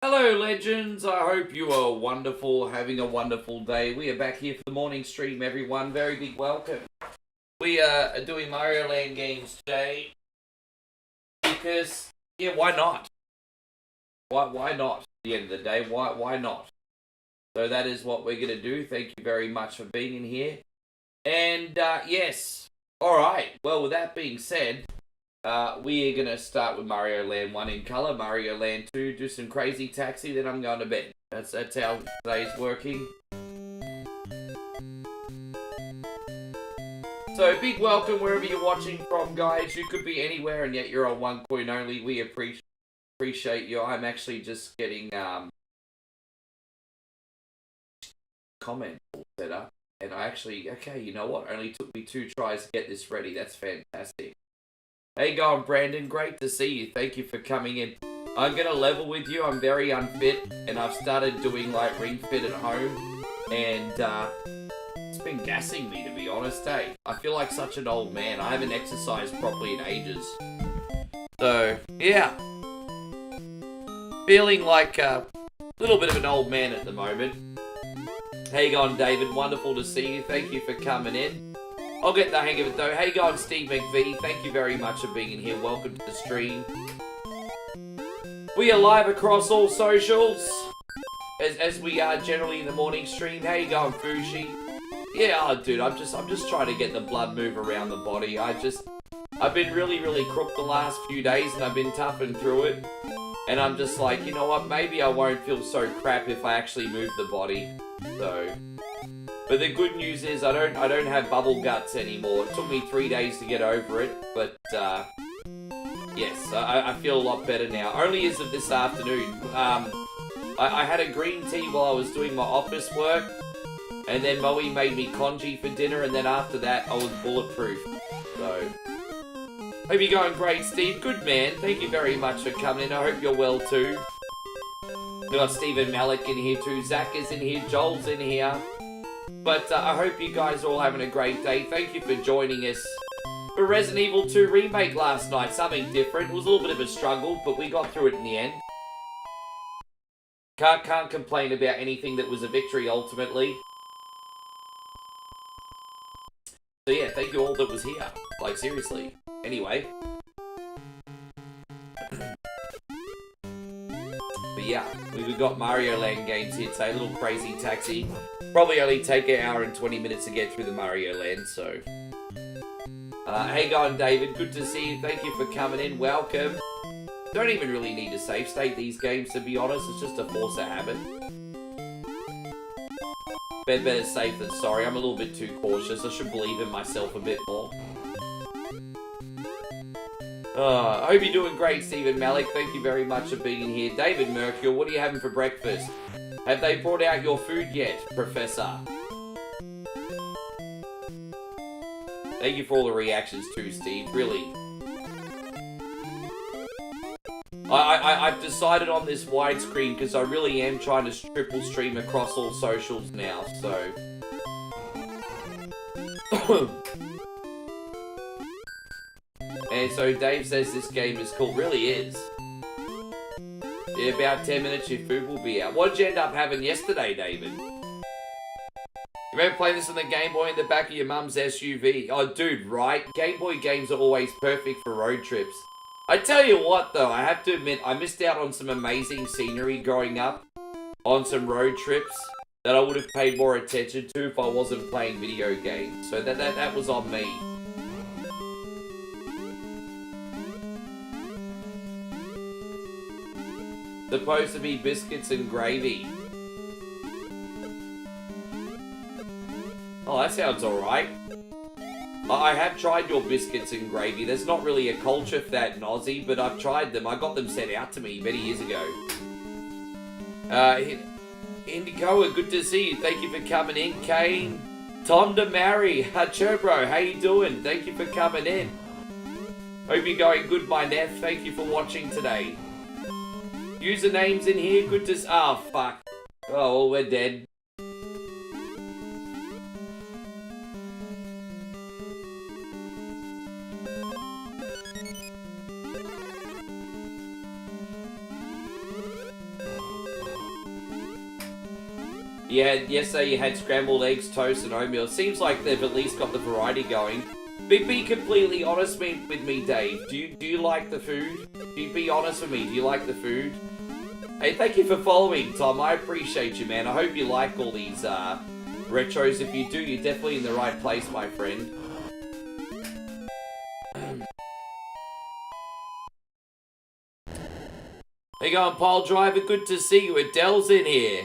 Hello legends, I hope you are wonderful, having a wonderful day. We are back here for the morning stream, everyone. Very big welcome. We are doing Mario Land games today because, yeah, why not? Why not? At the end of the day, why not? So that is what we're going to do. Thank you very much for being in here. And, yes. Alright, well, with that being said, we are going to start with Mario Land 1 in colour, Mario Land 2, do some crazy taxi, then I'm going to bed. That's how today's working. So, big welcome wherever you're watching from, guys. You could be anywhere and yet you're on 1 coin only. We appreciate you. I'm actually just getting comment set up. And I actually, okay, you know what? Only took me 2 tries to get this ready. That's fantastic. Hey, going, Brandon. Great to see you. Thank you for coming in. I'm going to level with you. I'm very unfit, and I've started doing, like, Ring Fit at home, and, it's been gassing me, to be honest, eh? I feel like such an old man. I haven't exercised properly in ages. So, yeah. Feeling like a little bit of an old man at the moment. Hey, going, David. Wonderful to see you. Thank you for coming in. I'll get the hang of it though. Hey guys, Steve McVie, thank you very much for being in here. Welcome to the stream. We are live across all socials, as we are generally in the morning stream. How you going, Fushi? Yeah, oh, dude, I'm just trying to get the blood move around the body. I've been really crooked the last few days, and I've been toughing through it. And I'm just like, you know what? Maybe I won't feel so crap if I actually move the body. So. But the good news is I don't have bubble guts anymore. It took me 3 days to get over it, but yes, I feel a lot better now. Only as of this afternoon. I had a green tea while I was doing my office work, and then Moe made me congee for dinner, and then after that I was bulletproof. So, hope you're going great, Steve. Good man. Thank you very much for coming in. I hope you're well too. We got Stephen Malik in here too. Zach is in here. Joel's in here. But I hope you guys are all having a great day. Thank you for joining us for Resident Evil 2 Remake last night. Something different. It was a little bit of a struggle, but we got through it in the end. Can't complain about anything that was a victory ultimately. So yeah, thank you all that was here. Like, seriously. Anyway. But yeah, we got Mario Land games here today. A little crazy taxi. Probably only take an hour and 20 minutes to get through the Mario Land, so. Hey going, David. Good to see you. Thank you for coming in. Welcome. Don't even really need to save state these games, to be honest. It's just a force of habit. Better safe than sorry. I'm a little bit too cautious. I should believe in myself a bit more. I hope you're doing great, Stephen Malik. Thank you very much for being in here. David Mercure, what are you having for breakfast? Have they brought out your food yet, Professor? Thank you for all the reactions too, Steve. Really. I've decided on this widescreen because I really am trying to triple stream across all socials now, so. And so Dave says this game is cool. Really is. Yeah, about 10 minutes your food will be out. What did you end up having yesterday, David? You remember playing this on the Game Boy in the back of your mum's SUV? Oh, dude, right? Game Boy games are always perfect for road trips. I tell you what, though, I have to admit, I missed out on some amazing scenery growing up on some road trips that I would have paid more attention to if I wasn't playing video games. So that was on me. Supposed to be biscuits and gravy. Oh, that sounds alright. I have tried your biscuits and gravy. There's not really a culture for that in Aussie, but I've tried them. I got them sent out to me many years ago. Indigoa, good to see you. Thank you for coming in. Kane, Tom DeMary, Chobro, how you doing? Thank you for coming in. Hope you're going good, my Neff. Thank you for watching today. Usernames in here, good to oh, fuck. Oh, well, we're dead. Yeah, yesterday you had scrambled eggs, toast, and oatmeal. It seems like they've at least got the variety going. Be completely honest with me, Dave. Do you like the food? Be honest with me. Do you like the food? Hey, thank you for following, Tom. I appreciate you, man. I hope you like all these retros. If you do, you're definitely in the right place, my friend. Hey, going, Pile Driver. Good to see you. Adele's in here.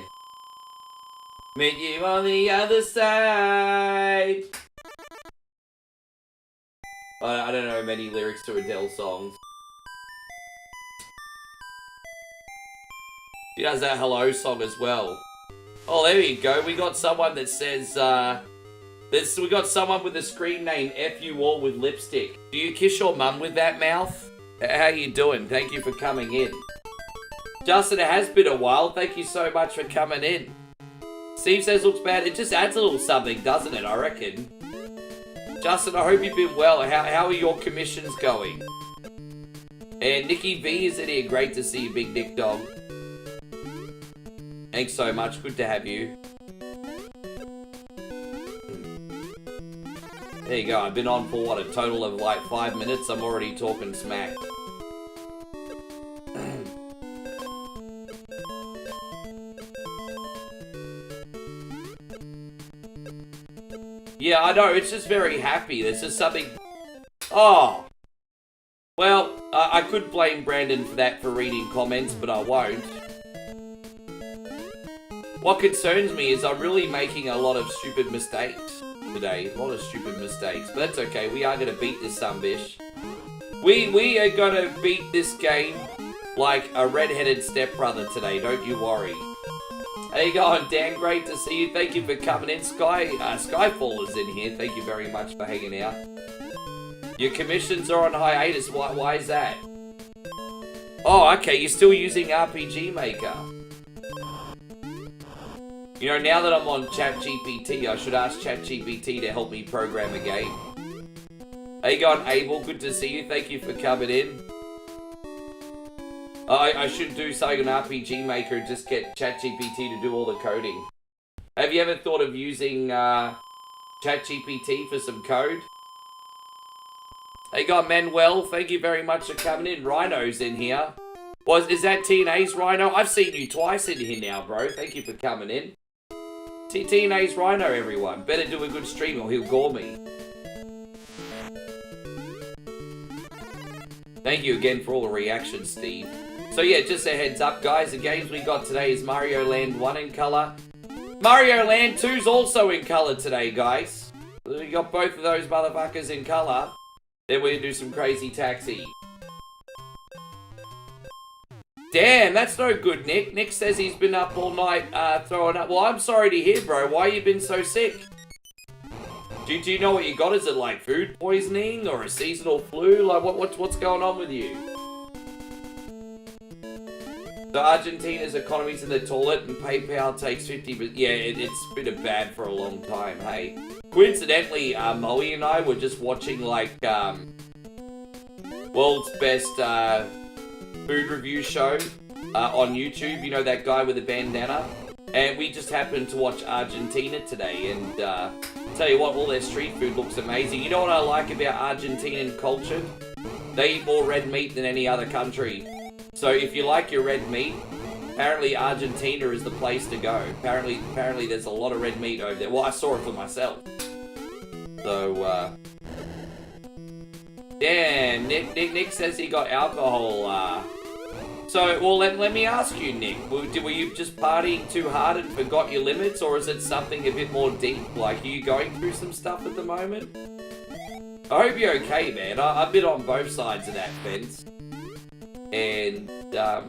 Meet you on the other side. I don't know many lyrics to Adele songs. She does that Hello song as well. Oh, there you go. We got someone that says, we got someone with a screen name F you all with lipstick. Do you kiss your mum with that mouth? How you doing? Thank you for coming in. Justin, it has been a while. Thank you so much for coming in. Steve says looks bad. It just adds a little something, doesn't it, I reckon? Justin, I hope you've been well. How are your commissions going? And Nikki V is in here. Great to see you, Big Nick Dog. Thanks so much. Good to have you. There you go. I've been on for, what, a total of like 5 minutes. I'm already talking smack. Yeah, I know. It's just very happy. There's just something... Oh. Well, I could blame Brandon for that, for reading comments, but I won't. What concerns me is I'm really making a lot of stupid mistakes today. A lot of stupid mistakes. But that's okay. We are going to beat this sumbitch. We are going to beat this game like a red-headed stepbrother today. Don't you worry. How you going, Dan? Great to see you. Thank you for coming in. Skyfall is in here. Thank you very much for hanging out. Your commissions are on hiatus. Why is that? Oh, okay. You're still using RPG Maker. You know, now that I'm on ChatGPT, I should ask ChatGPT to help me program a game. How you going, Abel? Good to see you. Thank you for coming in. I should do something on RPG Maker and just get ChatGPT to do all the coding. Have you ever thought of using ChatGPT for some code? Hey, got Manuel. Thank you very much for coming in. Rhino's in here. Is that TNA's Rhino? I've seen you twice in here now, bro. Thank you for coming in. TNA's Rhino, everyone. Better do a good stream or he'll gore me. Thank you again for all the reactions, Steve. So yeah, just a heads up, guys. The games we got today is Mario Land 1 in colour. Mario Land 2's also in colour today, guys. We got both of those motherfuckers in colour. Then we're gonna do some crazy taxi. Damn, that's no good, Nick. Nick says he's been up all night throwing up. Well, I'm sorry to hear, bro. Why you been so sick? Do you know what you got? Is it like food poisoning or a seasonal flu? Like what's going on with you? So Argentina's economy's in the toilet and PayPal takes 50, but yeah, it's been bad for a long time, hey. Coincidentally, Moe and I were just watching like world's best food review show on YouTube. You know that guy with the bandana? And we just happened to watch Argentina today, and tell you what, all their street food looks amazing. You know what I like about Argentinian culture? They eat more red meat than any other country. So if you like your red meat, apparently Argentina is the place to go. Apparently there's a lot of red meat over there. Well, I saw it for myself. So, damn, Nick says he got alcohol, So, let me ask you, Nick, were you just partying too hard and forgot your limits, or is it something a bit more deep? Like, are you going through some stuff at the moment? I hope you're okay, man. I've been on both sides of that fence. And, yeah,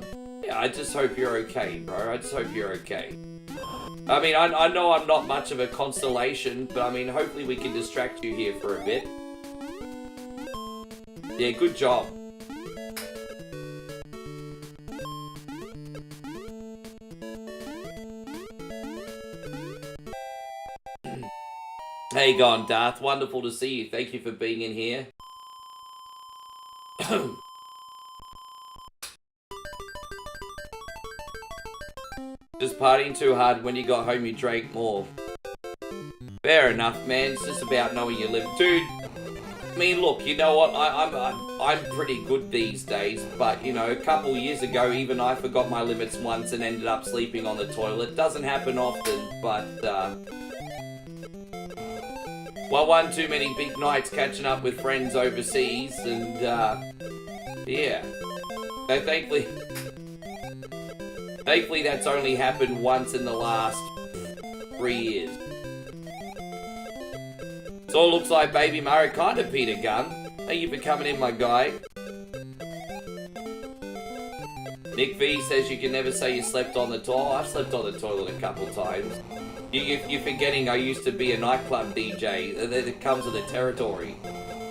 I just hope you're okay, bro. I just hope you're okay. I mean, I know I'm not much of a consolation, but I mean, hopefully we can distract you here for a bit. Yeah, good job. How you going, Darth? Wonderful to see you. Thank you for being in here. Just partying too hard. When you got home, you drank more. Fair enough, man. It's just about knowing your limit. Dude, I mean, look, you know what? I'm pretty good these days, but, you know, a couple years ago, even I forgot my limits once and ended up sleeping on the toilet. Doesn't happen often, but, well, one too many big nights catching up with friends overseas, and, yeah. So thankfully that's only happened once in the last 3 years. So it looks like Baby Mario kind of Peter Gunn. Thank you for coming in, my guy. Nick V says you can never say you slept on the toilet. I've slept on the toilet a couple times. You're forgetting I used to be a nightclub DJ. That comes with the territory.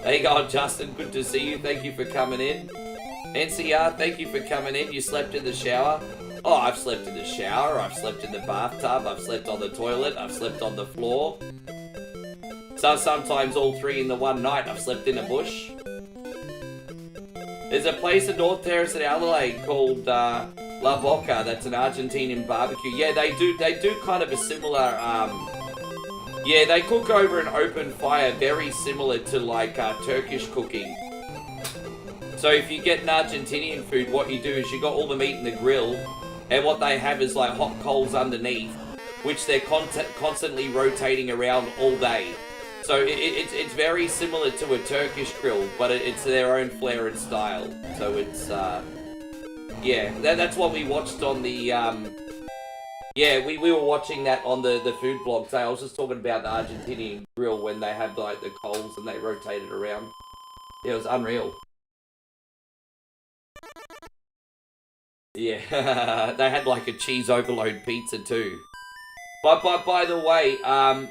There you go, Justin. Good to see you. Thank you for coming in. NCR, thank you for coming in. You slept in the shower. Oh, I've slept in the shower. I've slept in the bathtub. I've slept on the toilet. I've slept on the floor. So sometimes all three in the one night. I've slept in a bush. There's a place in North Terrace in Adelaide called La Boca. That's an Argentinian barbecue. Yeah, they do kind of a similar. Yeah, they cook over an open fire, very similar to like Turkish cooking. So if you get an Argentinian food, what you do is you got all the meat in the grill, and what they have is like hot coals underneath, which they're constantly rotating around all day. So it's very similar to a Turkish grill, but it's their own flair and style. So it's, yeah, that's what we watched on the, yeah, we were watching that on the food blog today. I was just talking about the Argentinian grill when they have like the coals and they rotate it around. Yeah, it was unreal. Yeah, they had like a cheese overload pizza too. But by the way,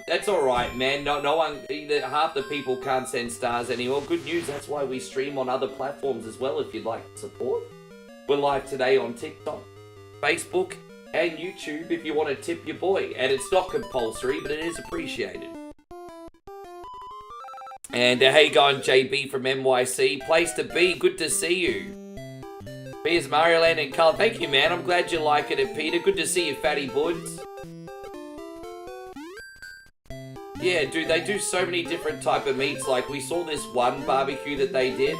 that's alright, man. No one, half the people can't send stars anymore. Good news, that's why we stream on other platforms as well if you'd like to support. We're live today on TikTok, Facebook, and YouTube if you want to tip your boy. And it's not compulsory, but it is appreciated. And how you going, JB from NYC? Place to be, good to see you. Here's Mario Land and Carl. Thank you, man. I'm glad you like it, Peter. Good to see you, Fatty Buds. Yeah, dude, they do so many different type of meats. Like, we saw this one barbecue that they did.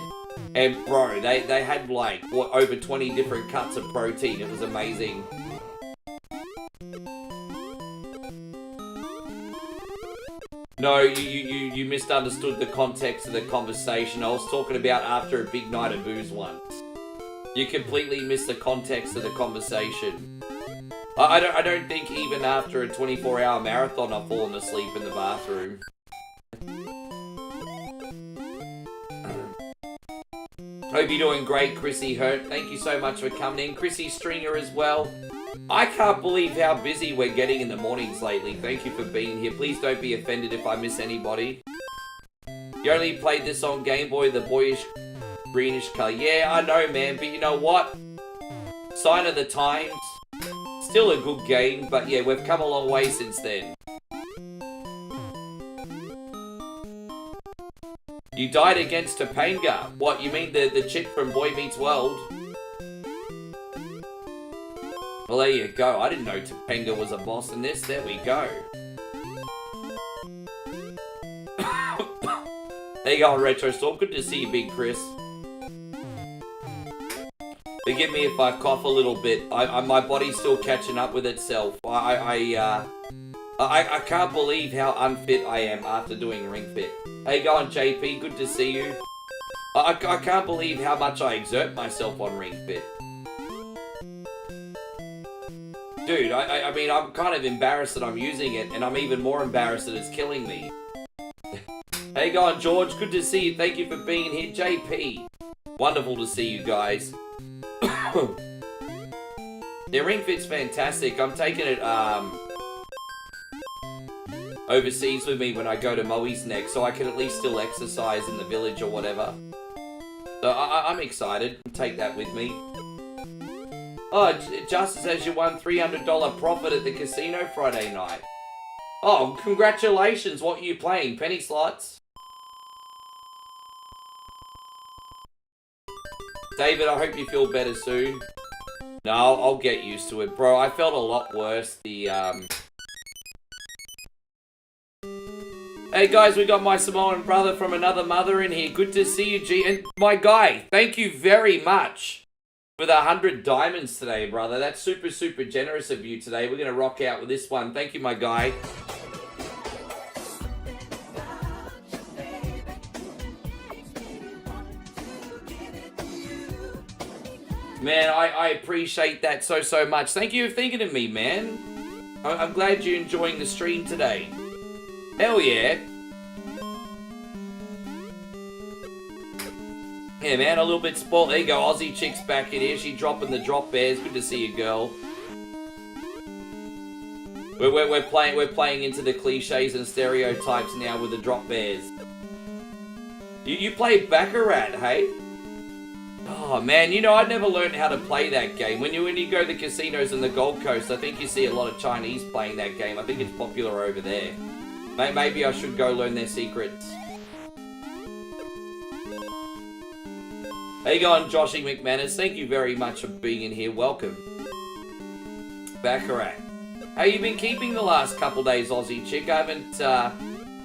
And, bro, they had, like, what, over 20 different cuts of protein. It was amazing. No, you misunderstood the context of the conversation. I was talking about after a big night of booze once. You completely missed the context of the conversation. I don't think even after a 24-hour marathon I've fallen asleep in the bathroom. Hope you're doing great, Chrissy Hurt. Thank you so much for coming in. Chrissy Stringer as well. I can't believe how busy we're getting in the mornings lately. Thank you for being here. Please don't be offended if I miss anybody. You only played this on Game Boy, the boyish greenish color. Yeah, I know, man, but you know what? Sign of the times. Still a good game, but yeah, we've come a long way since then. You died against Topanga. What, you mean the chick from Boy Meets World? Well, there you go. I didn't know Topanga was a boss in this. There we go. There you go, Retro Storm. Good to see you, Big Chris. Forgive me if I cough a little bit. My body's still catching up with itself. I can't believe how unfit I am after doing Ring Fit. How you going, JP? Good to see you. I can't believe how much I exert myself on Ring Fit. Dude, I mean, I'm kind of embarrassed that I'm using it, and I'm even more embarrassed that it's killing me. How you going, George? Good to see you. Thank you for being here. JP. Wonderful to see you guys. The Ring Fit's fantastic. I'm taking it overseas with me when I go to Moe's next, so I can at least still exercise in the village or whatever. So I'm excited. Take that with me. Oh, Justice says you won $300 profit at the casino Friday night. Oh, congratulations. What are you playing? Penny slots? David, I hope you feel better soon. No, I'll get used to it, bro. I felt a lot worse. Hey guys, we got my Samoan brother from another mother in here. Good to see you, G. And my guy, thank you very much for the 100 diamonds today, brother. That's super, super generous of you today. We're going to rock out with this one. Thank you, my guy. Man, I appreciate that so, so much. Thank you for thinking of me, man. I'm glad you're enjoying the stream today. Hell yeah. Yeah, man, a little bit spoiled. There you go, Aussie chick's back in here. She dropping the drop bears. Good to see you, girl. We're playing into the cliches and stereotypes now with the drop bears. You play Baccarat, hey? Oh man, you know, I never learned how to play that game. When you go to the casinos in the Gold Coast, I think you see a lot of Chinese playing that game. I think it's popular over there. Maybe I should go learn their secrets. How you going, Joshy McManus? Thank you very much for being in here. Welcome. Baccarat. How you been keeping the last couple days, Aussie chick? I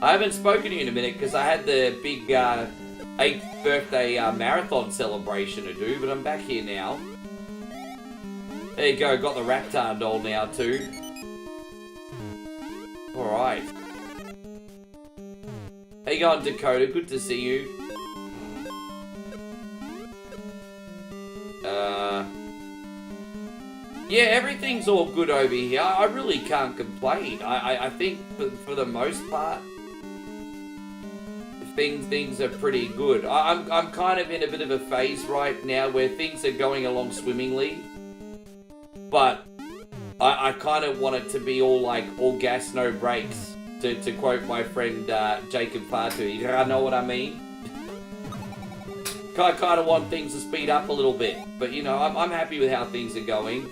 haven't spoken to you in a minute because I had the big 8th birthday marathon celebration to do, but I'm back here now. There you go, got the Raktar doll now too. Alright. How you going, Dakota? Good to see you. Yeah, everything's all good over here. I really can't complain. I think for the most part, things are pretty good. I'm kind of in a bit of a phase right now where things are going along swimmingly, but I kind of want it to be all gas, no brakes, to quote my friend Jacob Fatu. You know what I mean? I kind of want things to speed up a little bit, but you know, I'm happy with how things are going.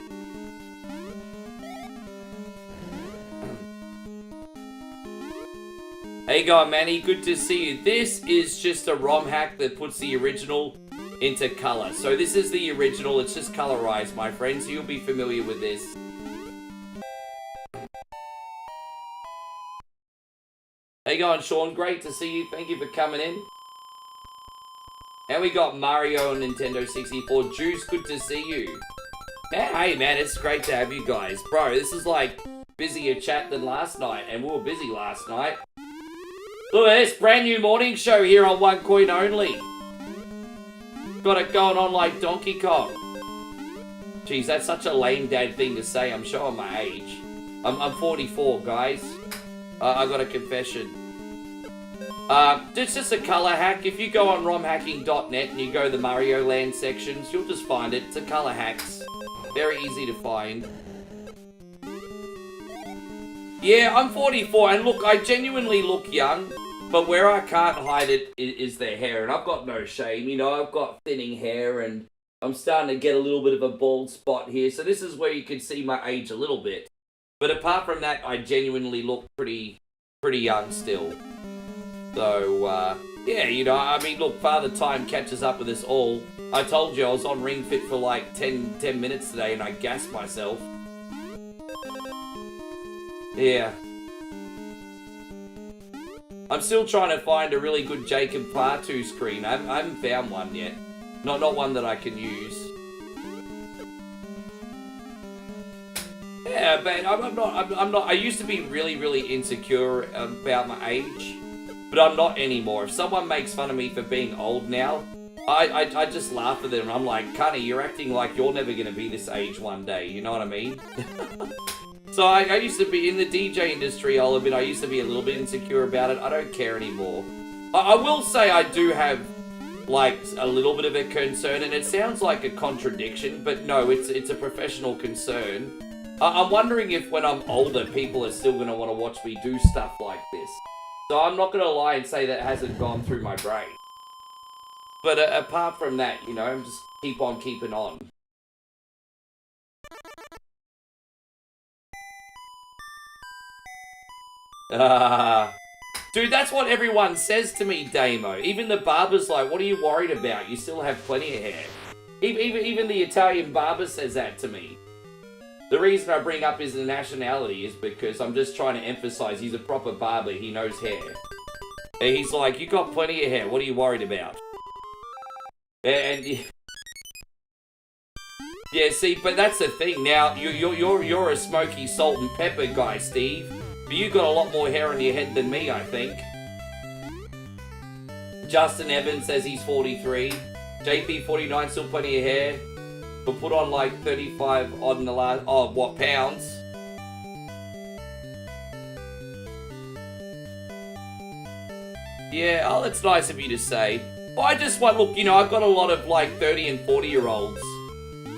How you going, Manny? Good to see you. This is just a ROM hack that puts the original into color. So this is the original. It's just colorized, my friends. You'll be familiar with this. How you going, Sean? Great to see you. Thank you for coming in. And we got Mario on Nintendo 64. Juice, good to see you. Hey, man, it's great to have you guys. Bro, this is like busier chat than last night. And we were busy last night. Look at this brand new morning show here on One Coin Only. Got it going on like Donkey Kong. Jeez, that's such a lame dad thing to say. I'm showing my age. I'm 44, guys. I got a confession. It's just a color hack. If you go on romhacking.net and you go to the Mario Land sections, you'll just find it. It's a color hacks. Very easy to find. Yeah, I'm 44, and look, I genuinely look young, but where I can't hide it is the hair, and I've got no shame, you know, I've got thinning hair, and I'm starting to get a little bit of a bald spot here, so this is where you can see my age a little bit. But apart from that, I genuinely look pretty young still. So, yeah, you know, I mean, look, Father Time catches up with us all. I told you I was on Ring Fit for like 10 minutes today, and I gassed myself. Yeah. I'm still trying to find a really good Jacob Fatu screen. I haven't found one yet. Not one that I can use. Yeah, but I'm not. I used to be really insecure about my age, but I'm not anymore. If someone makes fun of me for being old now, I just laugh at them. I'm like, Cunny, you're acting like you're never gonna be this age one day. You know what I mean? So I used to be in the DJ industry, I'll admit, I used to be a little bit insecure about it. I don't care anymore. I will say I do have, like, a little bit of a concern, and it sounds like a contradiction, but no, it's a professional concern. I'm wondering if when I'm older, people are still going to want to watch me do stuff like this. So I'm not going to lie and say that hasn't gone through my brain. But apart from that, you know, just keep on keeping on. Dude, that's what everyone says to me, Damo. Even the barber's like, what are you worried about? You still have plenty of hair. Even the Italian barber says that to me. The reason I bring up his nationality is because I'm just trying to emphasize he's a proper barber. He knows hair. And he's like, you got plenty of hair. What are you worried about? And yeah, see, but that's the thing. Now you're a smoky salt and pepper guy, Steve. But you got a lot more hair on your head than me, I think. Justin Evans says he's 43. JP 49, still plenty of hair. But put on like 35 odd in the last, pounds? Yeah, oh, that's nice of you to say. Well, I just want, look, you know, I've got a lot of like 30 and 40-year-olds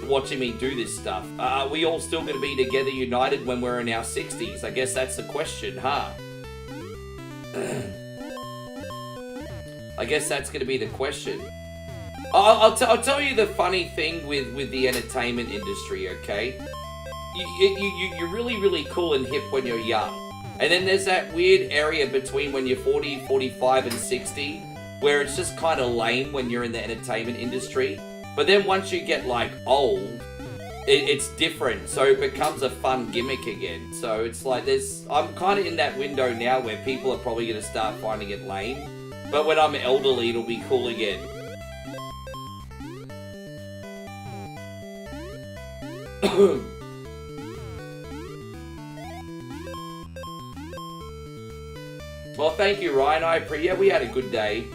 watching me do this stuff. Are we all still going to be together united when we're in our 60s? I guess that's the question, huh? I guess that's going to be the question. I'll tell you the funny thing with the entertainment industry, okay? You're really, really cool and hip when you're young. And then there's that weird area between when you're 40, 45, and 60, where it's just kind of lame when you're in the entertainment industry. But then once you get, like, old, it's different. So it becomes a fun gimmick again. So it's like I'm kind of in that window now where people are probably going to start finding it lame. But when I'm elderly, it'll be cool again. Well, thank you, Ryan. Yeah, we had a good day.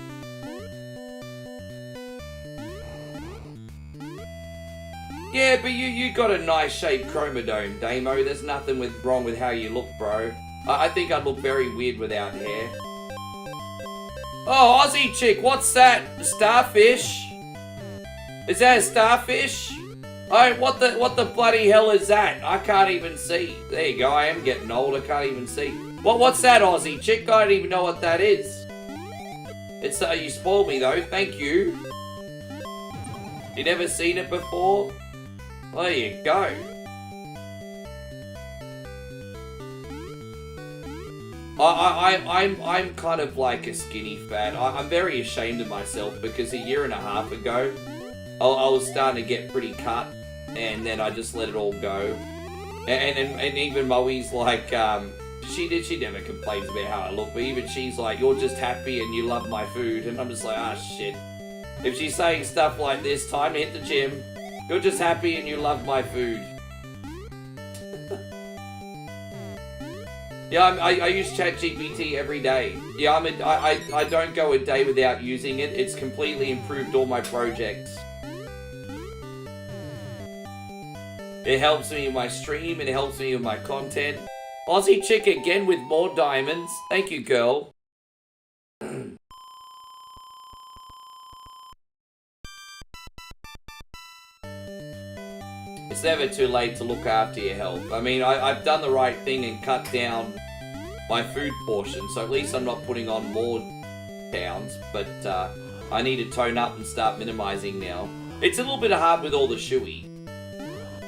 Yeah, but you got a nice shaped chromodome, Damo. There's nothing wrong with how you look, bro. I think I'd look very weird without hair. Oh, Aussie chick, what's that? A starfish? Is that a starfish? Oh, what the bloody hell is that? I can't even see. There you go, I am getting old, I can't even see. What's that, Aussie chick? I don't even know what that is. It's, you spoiled me though, thank you. You never seen it before? Well, there you go. I'm kind of like a skinny fat. I'm very ashamed of myself because a year and a half ago, I was starting to get pretty cut, and then I just let it all go. And even Moe's like, she never complains about how I look, but even she's like, you're just happy and you love my food, and I'm just like, ah, shit. If she's saying stuff like this, time to hit the gym. You're just happy and you love my food. Yeah, I use ChatGPT every day. Yeah, I don't go a day without using it. It's completely improved all my projects. It helps me in my stream. It helps me with my content. Aussie chick again with more diamonds. Thank you, girl. It's never too late to look after your health. I mean, I've done the right thing and cut down my food portion, so at least I'm not putting on more pounds, but I need to tone up and start minimizing now. It's a little bit hard with all the shoey,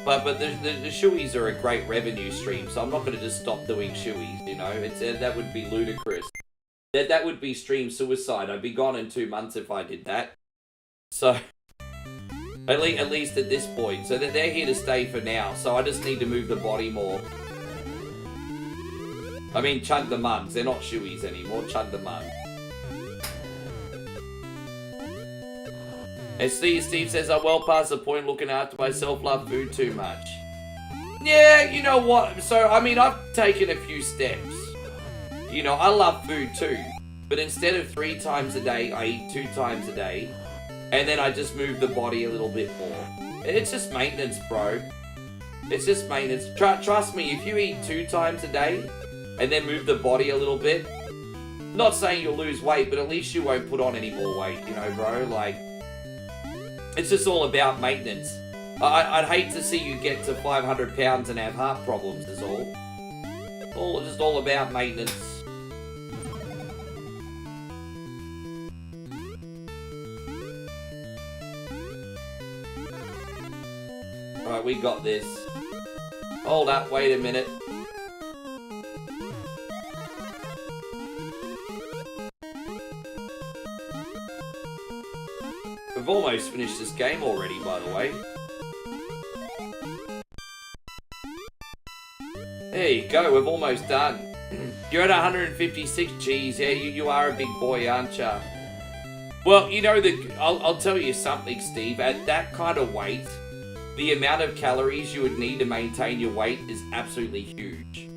but the shoeys are a great revenue stream, so I'm not going to just stop doing shoeys, you know? That would be ludicrous. That would be stream suicide. I'd be gone in 2 months if I did that. So... At least at this point. So they're here to stay for now. So I just need to move the body more. I mean, chug the mugs. They're not shoeys anymore. Chug the mug. And Steve says, I'm well past the point looking after myself. Love food too much. Yeah, you know what? So, I mean, I've taken a few steps. You know, I love food too. But instead of 3 times a day, I eat 2 times a day. And then I just move the body a little bit more. It's just maintenance, bro. It's just maintenance. Trust me, if you eat 2 times a day and then move the body a little bit, not saying you'll lose weight, but at least you won't put on any more weight, you know, bro? Like, it's just all about maintenance. I'd hate to see you get to 500 pounds and have heart problems, is all. Just all about maintenance. Alright, we got this. Hold up, wait a minute. We've almost finished this game already, by the way. There you go, we've almost done. You're at 156 Gs. Yeah, you are a big boy, aren't you? Well, you know, I'll tell you something, Steve. At that kind of weight, the amount of calories you would need to maintain your weight is absolutely huge.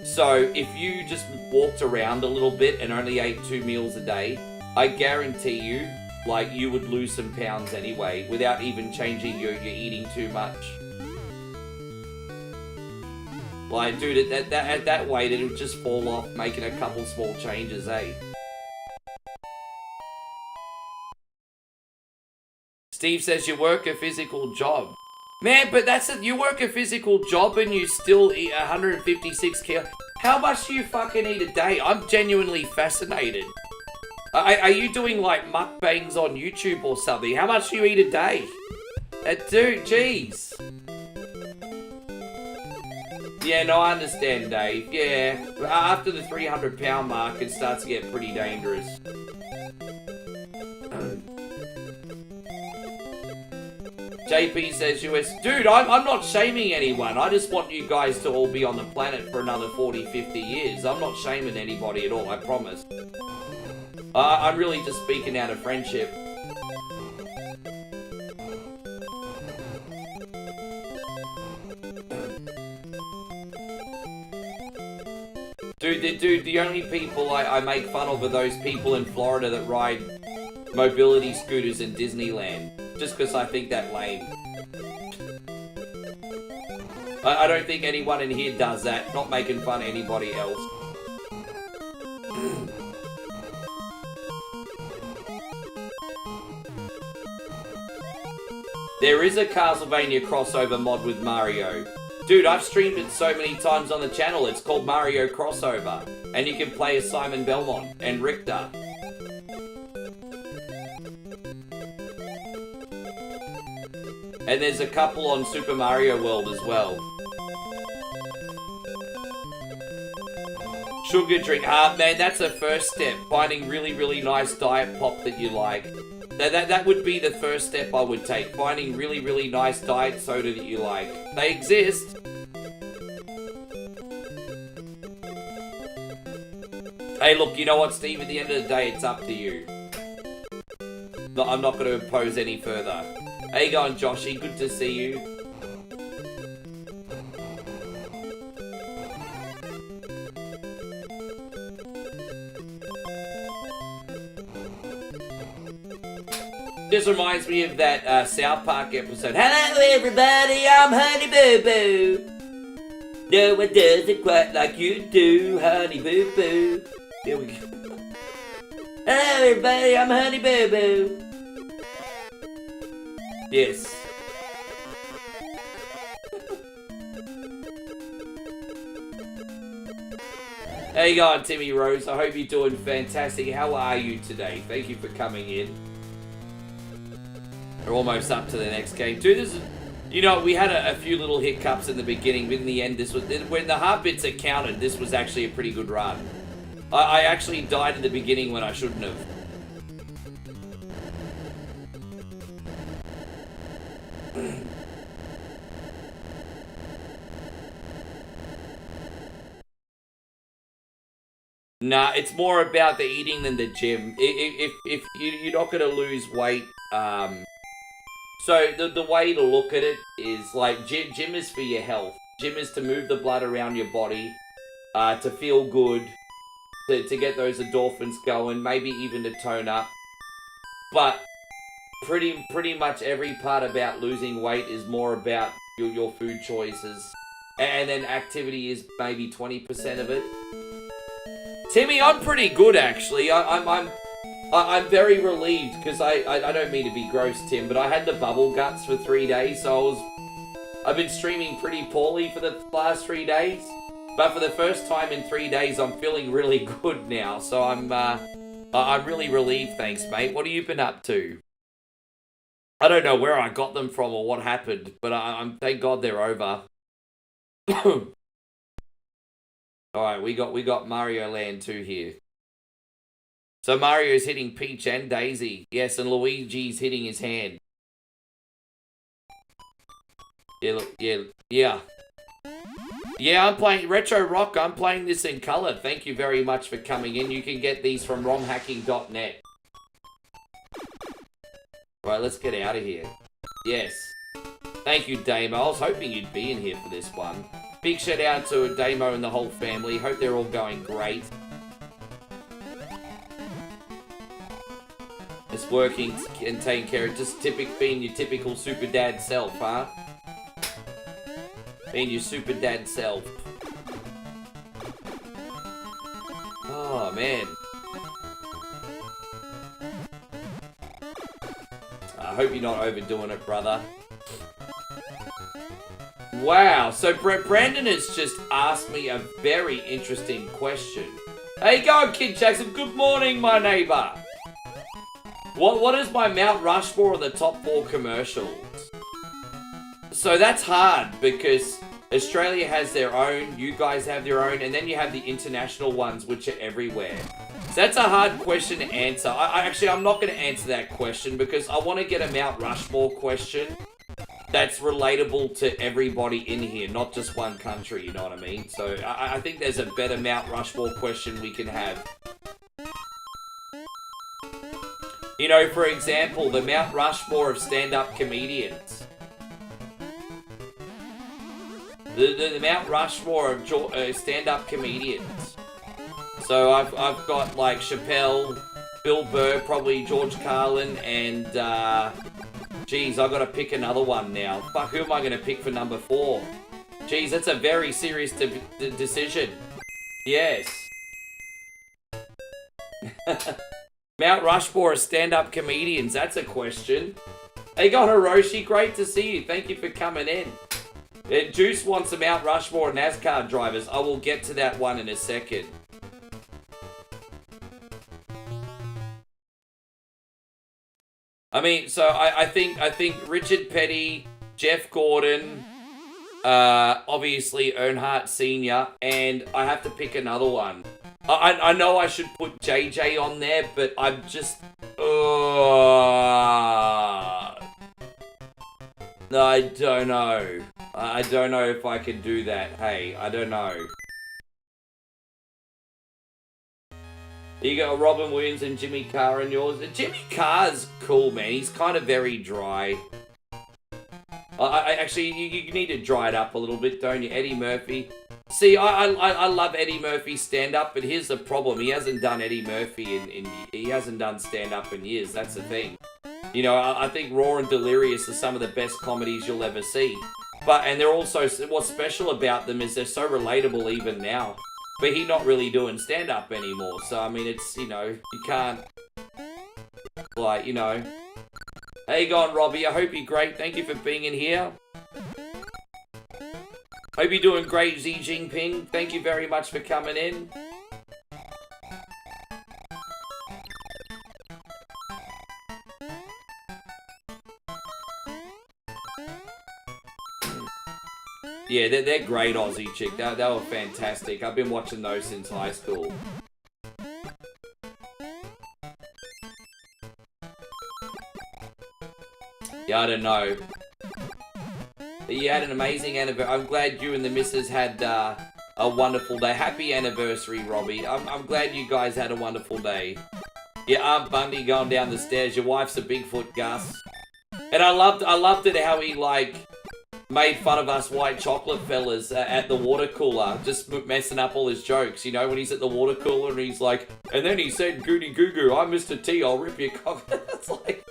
So if you just walked around a little bit and only ate 2 meals a day, I guarantee you, like, you would lose some pounds anyway without even changing your eating too much. Like, dude, at that weight, it would just fall off making a couple small changes, eh? Steve says you work a physical job. Man, but you work a physical job and you still eat 156 kilos. How much do you fucking eat a day? I'm genuinely fascinated. Are you doing like mukbangs on YouTube or something? How much do you eat a day? Dude, jeez. Yeah, no, I understand, Dave. Yeah, after the 300-pound mark, it starts to get pretty dangerous. JP says US. Dude, I'm not shaming anyone. I just want you guys to all be on the planet for another 40, 50 years. I'm not shaming anybody at all, I promise. I'm really just speaking out of friendship. Dude, the only people I make fun of are those people in Florida that ride mobility scooters in Disneyland. Just because I think that lame. I don't think anyone in here does that. Not making fun of anybody else. There is a Castlevania crossover mod with Mario. Dude, I've streamed it so many times on the channel. It's called Mario Crossover. And you can play as Simon Belmont and Richter. And there's a couple on Super Mario World as well. Sugar drink. Man, that's a first step. Finding really, really nice diet pop that you like. That would be the first step I would take. Finding really, really nice diet soda that you like. They exist. Hey, look, you know what, Steve? At the end of the day, it's up to you. I'm not going to impose any further. How you going, Joshy? Good to see you. This reminds me of that South Park episode. Hello, everybody, I'm Honey Boo Boo. No one does it quite like you do, Honey Boo Boo. Here we go. Hello, everybody, I'm Honey Boo Boo. Yes. How you going, Timmy Rose? I hope you're doing fantastic. How are you today? Thank you for coming in. We're almost up to the next game. Dude, this is... You know, we had a few little hiccups in the beginning, but in the end, this was... When the heartbeats are counted, this was actually a pretty good run. I actually died at the beginning when I shouldn't have. Nah, it's more about the eating than the gym. If you're not going to lose weight, so the way to look at it is like gym is for your health. Gym is to move the blood around your body, to feel good, to get those endorphins going, maybe even to tone up. But pretty much every part about losing weight is more about your food choices, and then activity is maybe 20% of it. Timmy, I'm pretty good actually. I'm very relieved because I don't mean to be gross, Tim, but I had the bubble guts for 3 days, so I've been streaming pretty poorly for the last 3 days. But for the first time in 3 days, I'm feeling really good now, so I'm really relieved. Thanks, mate. What have you been up to? I don't know where I got them from or what happened, but I'm thank God they're over. Alright, we got Mario Land 2 here. So Mario's hitting Peach and Daisy. Yes, and Luigi's hitting his hand. Yeah, look, yeah. Yeah, I'm playing Retro Rock. I'm playing this in color. Thank you very much for coming in. You can get these from romhacking.net. Right, let's get out of here. Yes. Thank you, Damo. I was hoping you'd be in here for this one. Big shout out to Damo and the whole family. Hope they're all going great. It's working and taking care of just being your typical super dad self, huh? Being your super dad self. Oh, man. I hope you're not overdoing it, brother. Wow, so Brandon has just asked me a very interesting question. Hey, go, Kid Jackson. Good morning, my neighbor. What is my Mount Rushmore of the top 4 commercials? So that's hard because Australia has their own, you guys have their own, and then you have the international ones which are everywhere. So that's a hard question to answer. I'm not going to answer that question because I want to get a Mount Rushmore question that's relatable to everybody in here, not just one country, you know what I mean? So I think there's a better Mount Rushmore question we can have. You know, for example, the Mount Rushmore of stand-up comedians. The Mount Rushmore of stand-up comedians. So I've got like Chappelle, Bill Burr, probably George Carlin, and geez, I've got to pick another one now. Fuck, who am I going to pick for number 4? Geez, that's a very serious decision. Yes. Mount Rushmore of stand-up comedians, that's a question. Hey, go Hiroshi, great to see you. Thank you for coming in. Juice wants a Mount Rushmore of NASCAR drivers. I will get to that one in a second. I mean, so I think Richard Petty, Jeff Gordon, obviously Earnhardt Sr., and I have to pick another one. I know I should put JJ on there, but I'm just... I don't know. I don't know if I can do that. Hey, I don't know. You got Robin Williams and Jimmy Carr in yours. Jimmy Carr's cool, man. He's kind of very dry. Actually, you need to dry it up a little bit, don't you? Eddie Murphy. See, I love Eddie Murphy's stand-up, but here's the problem. He hasn't done Eddie Murphy he hasn't done stand-up in years. That's the thing. You know, I think Raw and Delirious are some of the best comedies you'll ever see. And they're also, what's special about them is they're so relatable even now. But he's not really doing stand-up anymore. So, I mean, it's, you know, you can't, like, you know. How you going, Robbie? I hope you're great. Thank you for being in here. Hope you're doing great, Xi Jinping. Thank you very much for coming in. Yeah, they're great Aussie chick. They were fantastic. I've been watching those since high school. Yeah, I don't know. But you had an amazing anniversary. I'm glad you and the missus had a wonderful day. Happy anniversary, Robbie. I'm glad you guys had a wonderful day. Your Aunt Bundy going down the stairs. Your wife's a Bigfoot, Gus. And I loved it how he, like, made fun of us white chocolate fellas at the water cooler, just messing up all his jokes, you know, when he's at the water cooler and he's like, and then he said, goody goo goo, I'm Mr. T, I'll rip your cock. It's like,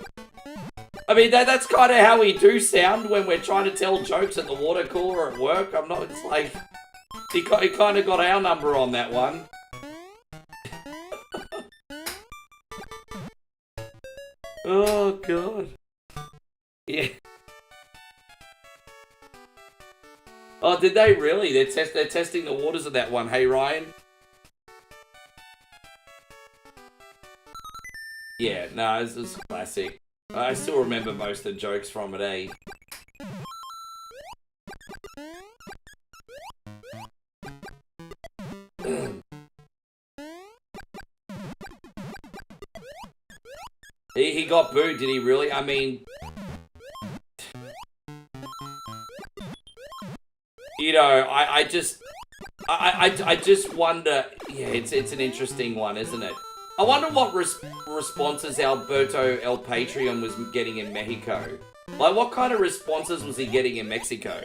I mean, that's kind of how we do sound when we're trying to tell jokes at the water cooler at work. It's like, he kind of got our number on that one. Oh, God. Yeah. Oh, did they really? They're testing the waters of that one. Hey, Ryan? Yeah, no, this is classic. I still remember most of the jokes from it, eh? He got booed, did he really? I mean... you know, I just wonder. Yeah, it's an interesting one, isn't it? I wonder what responses Alberto El Patreon was getting in Mexico. Like, what kind of responses was he getting in Mexico?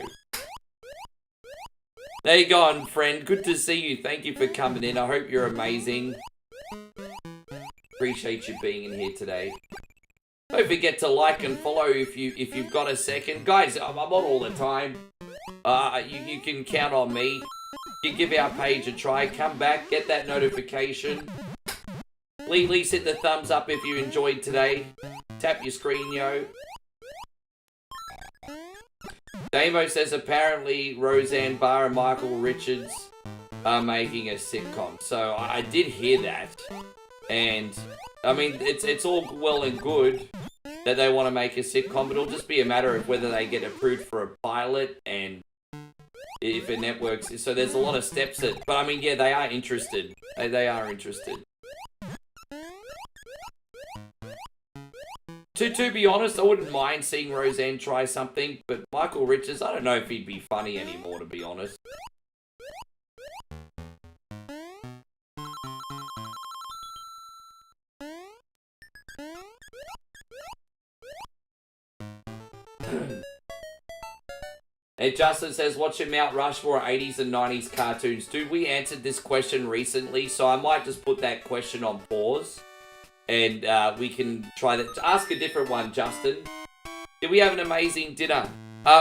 There you go, friend. Good to see you. Thank you for coming in. I hope you're amazing. Appreciate you being in here today. Don't forget to like and follow if you've got a second. Guys, I'm on all the time. You can count on me. You give our page a try. Come back, get that notification. Please hit the thumbs up if you enjoyed today. Tap your screen, yo. Damo says apparently Roseanne Barr and Michael Richards are making a sitcom. So I did hear that. And, I mean, it's all well and good that they want to make a sitcom, but it'll just be a matter of whether they get approved for a pilot and if it networks. So there's a lot of steps that, but I mean, yeah, they are interested. They are interested. To be honest, I wouldn't mind seeing Roseanne try something, but Michael Richards, I don't know if he'd be funny anymore, to be honest. And Justin says, what's your Mount Rushmore 80s and 90s cartoons? Dude, we answered this question recently, so I might just put that question on pause. And we can try that. Ask a different one, Justin. Did we have an amazing dinner?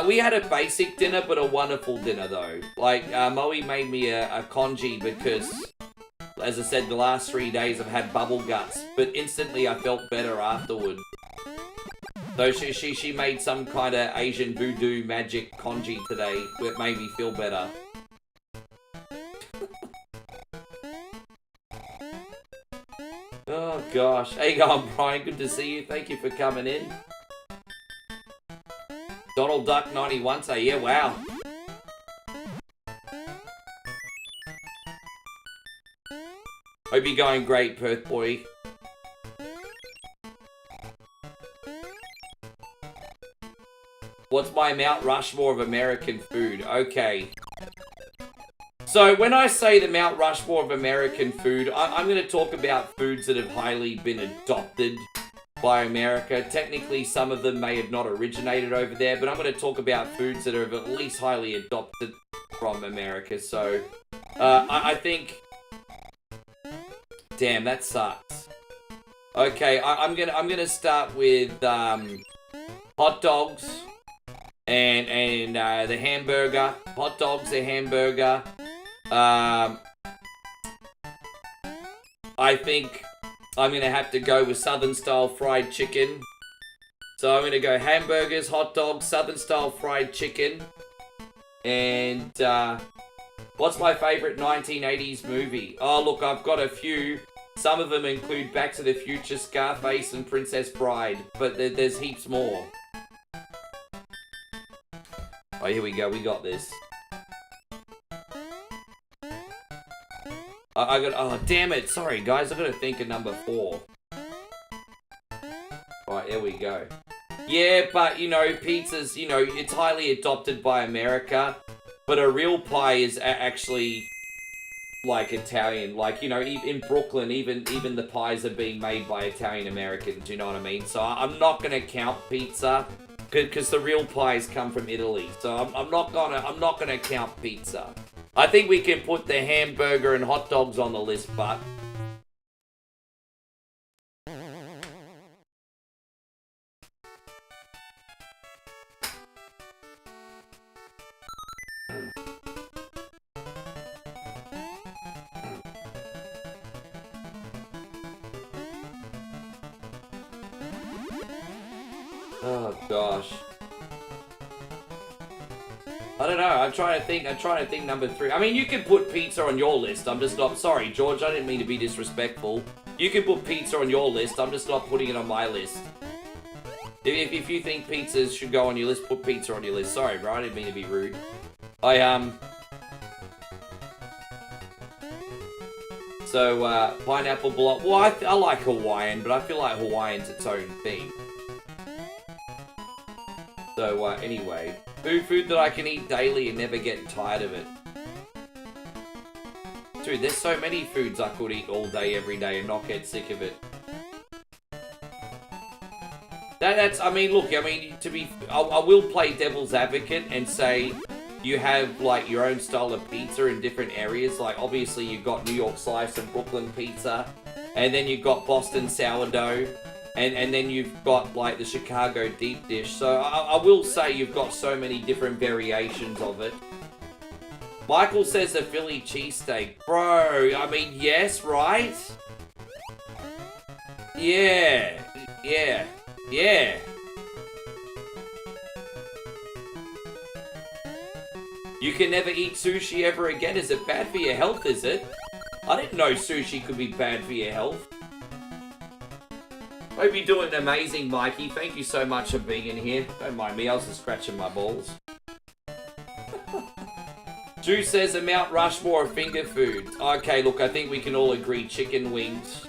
We had a basic dinner, but a wonderful dinner, though. Like, Moe made me a congee because, as I said, the last 3 days I've had bubble guts. But instantly I felt better afterward. So she made some kind of Asian voodoo magic congee today that made me feel better. Oh gosh. How you going, Brian? Good to see you. Thank you for coming in. Donald Duck 91 say, yeah, wow. Hope you're going great, Perth boy. What's my Mount Rushmore of American food? Okay. So when I say the Mount Rushmore of American food, I'm going to talk about foods that have highly been adopted by America. Technically, some of them may have not originated over there, but I'm going to talk about foods that are at least highly adopted from America. So, I think... Damn, that sucks. Okay, I'm gonna start with hot dogs and the hamburger. Hot dogs, the hamburger. I think I'm going to have to go with Southern style fried chicken. So I'm going to go hamburgers, hot dogs, Southern style fried chicken. And what's my favorite 1980s movie? Oh, look, I've got a few. Some of them include Back to the Future, Scarface, and Princess Bride. But there's heaps more. Oh, here we go. We got this. I got... Oh, damn it. Sorry, guys. I got to think of number 4. Alright, here we go. Yeah, but, you know, pizza's, you know, it's highly adopted by America. But a real pie is actually, like, Italian. Like, you know, in Brooklyn, even the pies are being made by Italian Americans. You know what I mean? So I'm not going to count pizza. Because the real pies come from Italy. So I'm not gonna count pizza. I think we can put the hamburger and hot dogs on the list, but... Oh gosh. I don't know. I'm trying to think number 3. I mean, you can put pizza on your list. I'm just not... Sorry, George. I didn't mean to be disrespectful. You can put pizza on your list. I'm just not putting it on my list. If you think pizzas should go on your list, put pizza on your list. Sorry, bro. I didn't mean to be rude. So, pineapple block. Well, I like Hawaiian, but I feel like Hawaiian's its own thing. So, anyway. Food that I can eat daily and never get tired of it. Dude, there's so many foods I could eat all day, every day and not get sick of it. I mean, look, I mean, I will play devil's advocate and say you have, like, your own style of pizza in different areas. Like, obviously, you've got New York slice and Brooklyn pizza, and then you've got Boston sourdough, and then you've got, like, the Chicago deep dish. So, I will say you've got so many different variations of it. Michael says a Philly cheesesteak. Bro, I mean, yes, right? Yeah. You can never eat sushi ever again. Is it bad for your health, is it? I didn't know sushi could be bad for your health. Hope you're doing amazing, Mikey. Thank you so much for being in here. Don't mind me, I was just scratching my balls. Drew says a Mount Rushmore of finger foods. Okay, look, I think we can all agree chicken wings.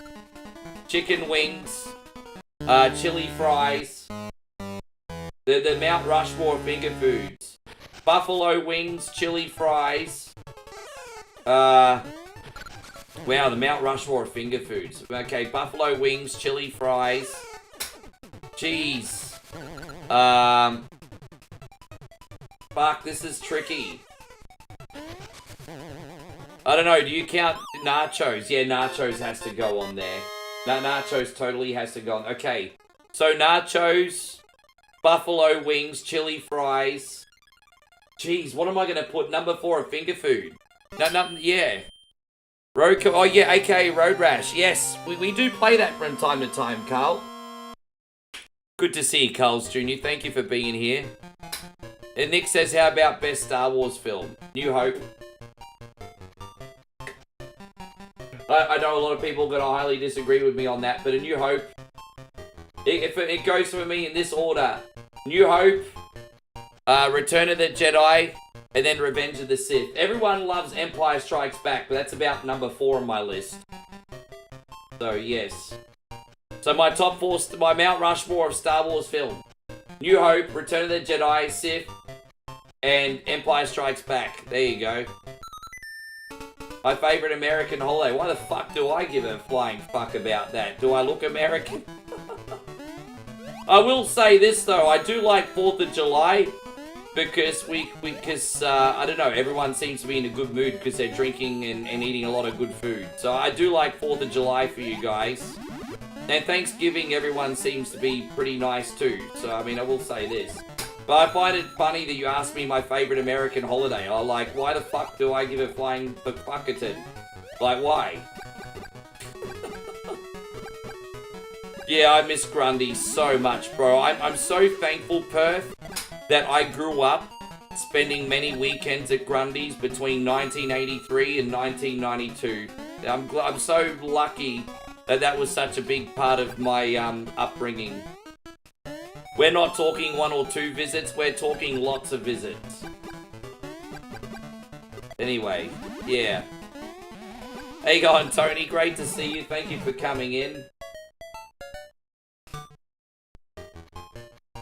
Chicken wings. Chili fries. The Mount Rushmore of finger foods. Buffalo wings, chili fries. Wow, the Mount Rushmore of finger foods. Okay, buffalo wings, chili fries. Cheese. Fuck, this is tricky. I don't know, do you count nachos? Yeah, nachos has to go on there. Nachos totally has to go on. Okay, so nachos, buffalo wings, chili fries. Jeez, what am I going to put? Number 4 of finger food. Yeah. Oh yeah, aka Road Rash. Yes, we do play that from time to time, Carl. Good to see you, Carl's Jr. Thank you for being here. And Nick says, how about best Star Wars film? New Hope. I know a lot of people are going to highly disagree with me on that, but A New Hope, it goes for me in this order. New Hope, Return of the Jedi, and then Revenge of the Sith. Everyone loves Empire Strikes Back, but that's about number 4 on my list. So, yes. So my top 4, my Mount Rushmore of Star Wars film. New Hope, Return of the Jedi, Sith, and Empire Strikes Back. There you go. My favourite American holiday. Why the fuck do I give a flying fuck about that? Do I look American? I will say this though, I do like 4th of July because I don't know, everyone seems to be in a good mood because they're drinking and eating a lot of good food. So I do like 4th of July for you guys. And Thanksgiving, everyone seems to be pretty nice too. So I mean, I will say this. But I find it funny that you asked me my favourite American holiday. I'm like, why the fuck do I give a flying fuckaton? Like, why? Yeah, I miss Grundy's so much, bro. I'm so thankful, Perth, that I grew up spending many weekends at Grundy's between 1983 and 1992. I'm so lucky that was such a big part of my upbringing. We're not talking 1 or 2 visits, we're talking lots of visits. Anyway, yeah. How you going, Tony? Great to see you. Thank you for coming in.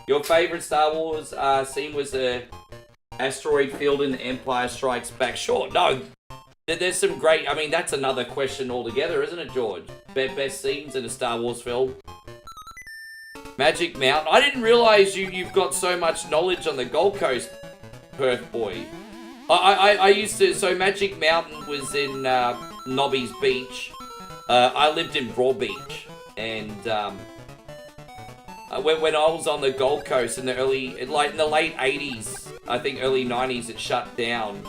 Your favourite Star Wars scene was the asteroid field in Empire Strikes Back. Sure, no. There's some great... I mean, that's another question altogether, isn't it, George? Best scenes in a Star Wars film. Magic Mountain. I didn't realise you've got so much knowledge on the Gold Coast, Perth boy. I used to... So Magic Mountain was in Nobby's Beach. I lived in Broadbeach. And when I was on the Gold Coast in the in the late 80s, I think early 90s, it shut down.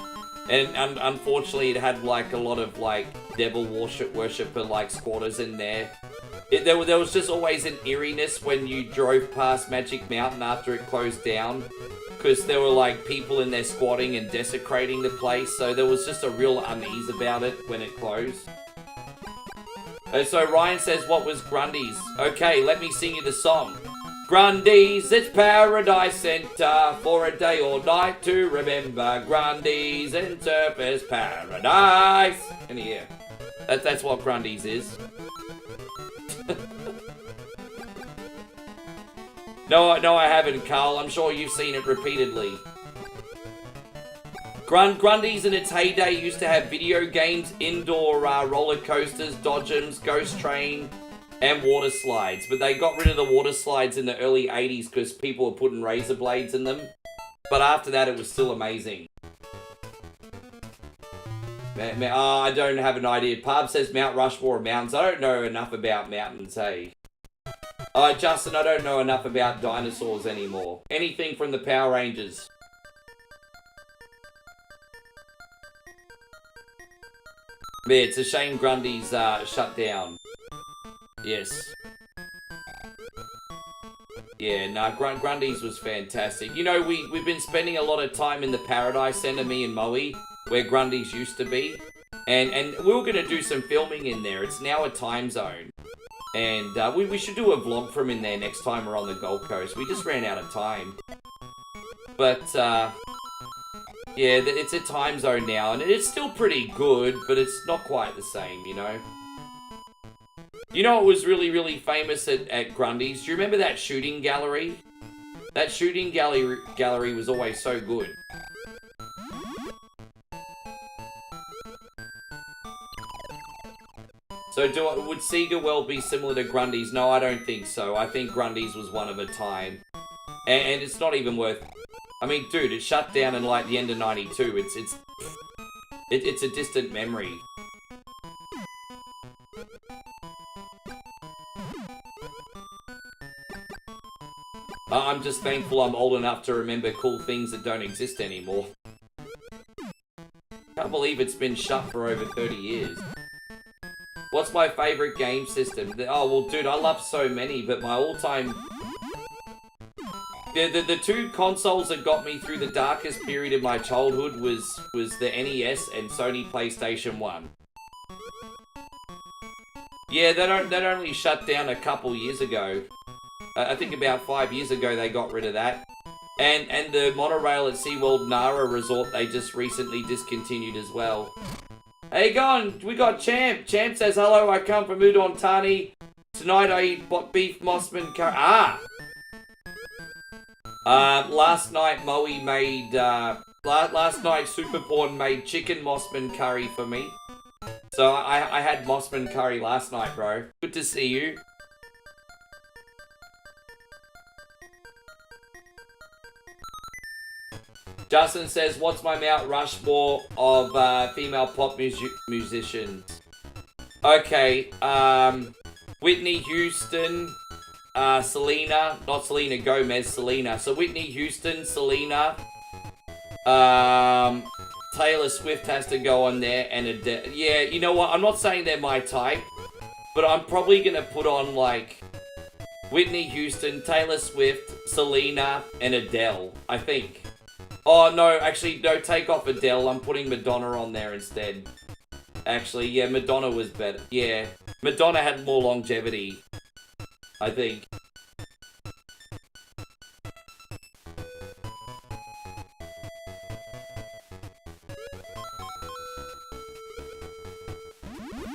And unfortunately, it had like a lot of like devil worshipper like squatters in there. There was just always an eeriness when you drove past Magic Mountain after it closed down, because there were like people in there squatting and desecrating the place. So there was just a real unease about it when it closed. So Ryan says, what was Grundy's? Okay, let me sing you the song. Grundy's, it's Paradise Centre, for a day or night to remember. Grundy's in Surfers Paradise. In here. That's what Grundy's is. No, I haven't, Carl. I'm sure you've seen it repeatedly. Grundy's in its heyday used to have video games, indoor roller coasters, dodgems, ghost train, and water slides. But they got rid of the water slides in the early 80s because people were putting razor blades in them. But after that, it was still amazing. I don't have an idea. Parb says Mount Rushmore or mountains. I don't know enough about mountains, hey. Justin, I don't know enough about dinosaurs anymore. Anything from the Power Rangers. Yeah, it's a shame Grundy's shut down. Yes. Yeah, nah, Grundy's was fantastic. You know, we've been spending a lot of time in the Paradise Centre, me and Moe, where Grundy's used to be. And we were going to do some filming in there. It's now a time zone. And we should do a vlog from in there next time we're on the Gold Coast. We just ran out of time. But, yeah, it's a time zone now. And it's still pretty good, but it's not quite the same, you know. You know what was really, really famous at Grundy's? Do you remember that shooting gallery? That shooting gallery was always so good. So would Sega well be similar to Grundy's? No, I don't think so. I think Grundy's was one of a time. And it's not even worth... I mean, dude, it shut down in like the end of 92. It's a distant memory. I'm just thankful I'm old enough to remember cool things that don't exist anymore. Can't believe it's been shut for over 30 years. What's my favourite game system? Oh, well, dude, I love so many, but my all-time... The two consoles that got me through the darkest period of my childhood was the NES and Sony PlayStation 1. Yeah, that only shut down a couple years ago. I think about 5 years ago they got rid of that. And the monorail at SeaWorld Nara Resort they just recently discontinued as well. Hey, going, we got Champ. Champ says, hello, I come from Udon Thani. Tonight I eat beef Mossman curry. Last night Moe made, last night Super Porn made chicken Mossman curry for me. So I had Mossman curry last night, bro. Good to see you. Justin says, what's my Mount Rushmore of female pop musicians? Okay, Whitney Houston, Selena, not Selena Gomez, Selena. So Whitney Houston, Selena, Taylor Swift has to go on there, and Adele. Yeah, you know what? I'm not saying they're my type, but I'm probably gonna put on like Whitney Houston, Taylor Swift, Selena, and Adele, I think. Oh, no, actually, no, take off Adele. I'm putting Madonna on there instead. Actually, yeah, Madonna was better. Yeah, Madonna had more longevity, I think.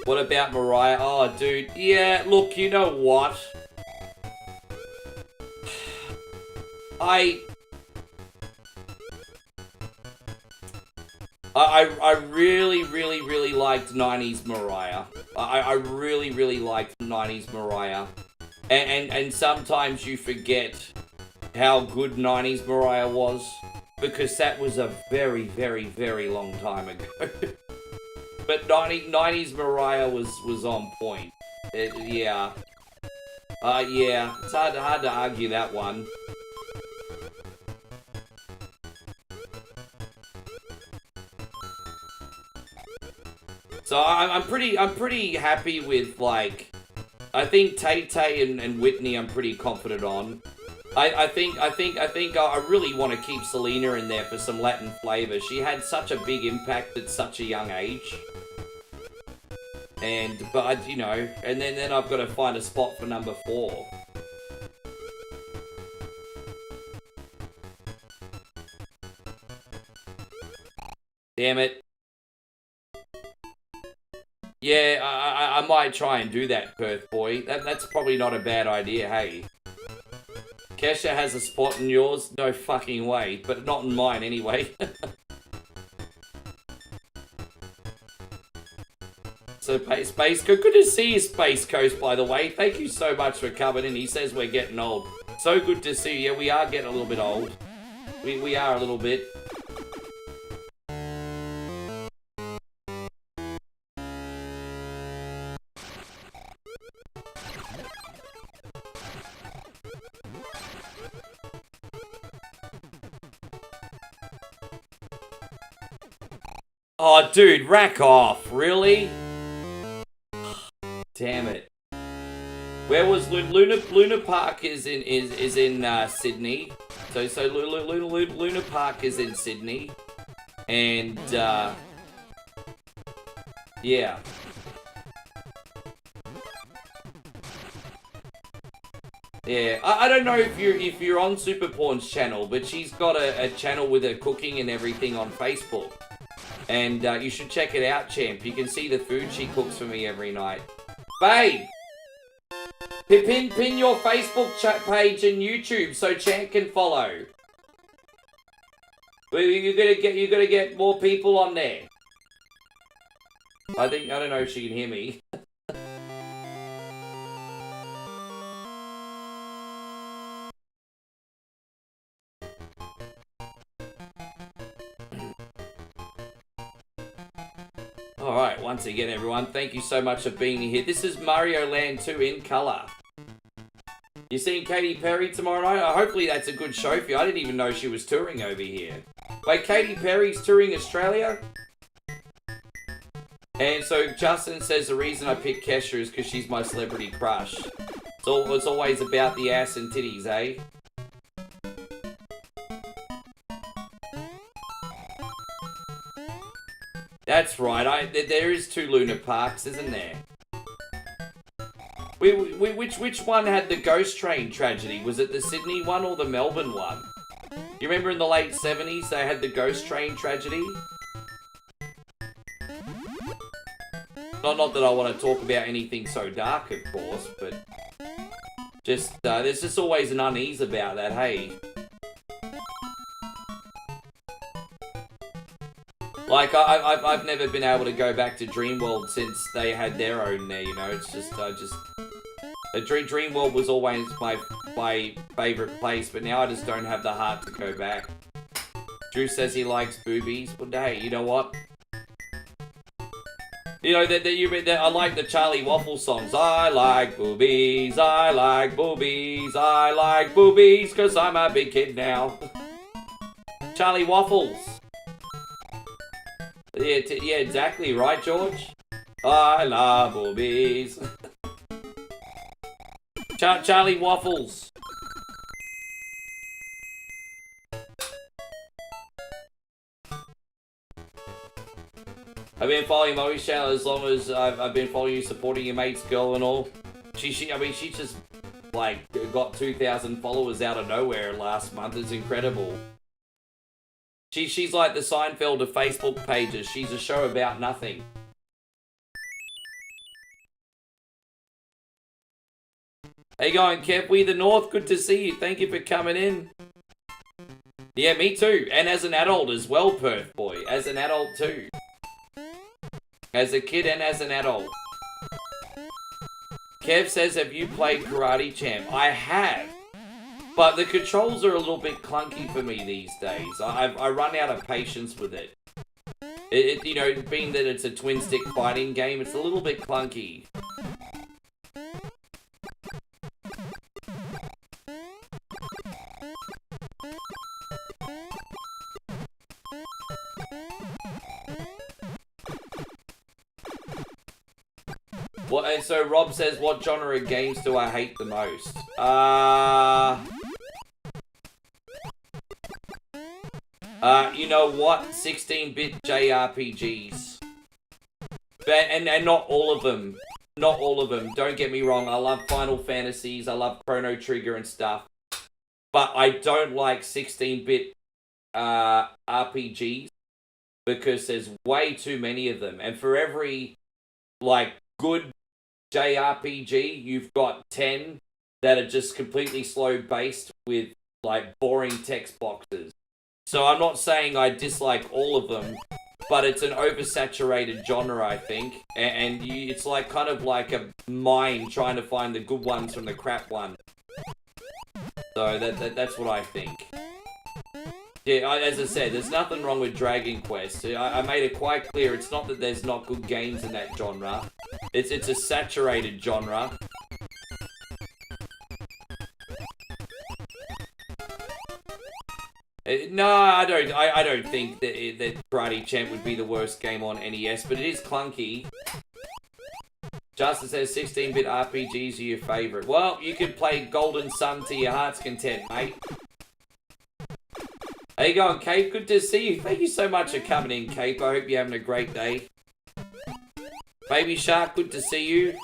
What about Mariah? Oh, dude, yeah, look, you know what? I really liked 90s Mariah. I really liked 90s Mariah. And sometimes you forget how good 90s Mariah was, because that was a very long time ago. But 90s Mariah was on point. Yeah. Yeah, it's hard to argue that one. So I'm pretty happy with, like, I think Tay-Tay and Whitney I'm pretty confident on. I think I really want to keep Selena in there for some Latin flavor. She had such a big impact at such a young age. But you know, and then I've got to find a spot for number 4. Damn it. Yeah, I might try and do that, Perth boy. That's probably not a bad idea, hey. Kesha has a spot in yours? No fucking way, but not in mine anyway. So, Space Coast, good to see you, Space Coast, by the way. Thank you so much for coming in. He says we're getting old. So good to see you. Yeah, we are getting a little bit old. We are a little bit. Oh, dude, rack off. Really? Damn it. Where was Luna Park is in Sydney. So Luna Park is in Sydney. And yeah. Yeah, I don't know if you're on Super Porn's channel, but she's got a channel with her cooking and everything on Facebook. And you should check it out, champ. You can see the food she cooks for me every night. Babe! Pin your Facebook page and YouTube so champ can follow. You're gonna get more people on there. I don't know if she can hear me. Alright, once again everyone, thank you so much for being here. This is Mario Land 2 in colour. You seeing Katy Perry tomorrow night? Hopefully that's a good show for you. I didn't even know she was touring over here. Wait, Katy Perry's touring Australia? And so Justin says the reason I picked Kesha is because she's my celebrity crush. It's always about the ass and titties, eh? That's right, there is 2 Luna Parks, isn't there? Which one had the ghost train tragedy? Was it the Sydney one or the Melbourne one? You remember in the late 70s they had the ghost train tragedy? Not that I want to talk about anything so dark, of course, but just there's just always an unease about that, hey? Like, I've never been able to go back to Dreamworld since they had their own there, you know, it's just, Dreamworld was always my favourite place, but now I just don't have the heart to go back. Drew says he likes boobies, but hey, you know what? You know, I like the Charlie Waffle songs. I like boobies, I like boobies, I like boobies, 'cause I'm a big kid now. Charlie Waffles. Yeah, exactly, right, George? I love boobies. Charlie Waffles. I've been following Moe's channel as long as I've been following you, supporting your mate's girl and all. She just, like, got 2,000 followers out of nowhere last month. It's incredible. She's like the Seinfeld of Facebook pages. She's a show about nothing. How you going, Kev? We the North. Good to see you. Thank you for coming in. Yeah, me too. And as an adult as well, Perth boy. As an adult too. As a kid and as an adult. Kev says, have you played Karate Champ? I have. But the controls are a little bit clunky for me these days. I run out of patience with it. You know, being that it's a twin-stick fighting game, it's a little bit clunky. And so Rob says, what genre of games do I hate the most? You know what? 16-bit JRPGs. And not all of them. Not all of them. Don't get me wrong. I love Final Fantasies. I love Chrono Trigger and stuff. But I don't like 16-bit RPGs because there's way too many of them. And for every, like, good JRPG, you've got 10 that are just completely slow-based with, like, boring text boxes. So I'm not saying I dislike all of them, but it's an oversaturated genre, I think. And it's like kind of like a mine trying to find the good ones from the crap one. So that's what I think. Yeah, as I said, there's nothing wrong with Dragon Quest. I made it quite clear. It's not that there's not good games in that genre. It's a saturated genre. No, I don't think that Karate Champ would be the worst game on NES, but it is clunky. Justin says 16-bit RPGs are your favourite. Well, you could play Golden Sun to your heart's content, mate. How you going, Cape? Good to see you. Thank you so much for coming in, Cape. I hope you're having a great day. Baby Shark, good to see you.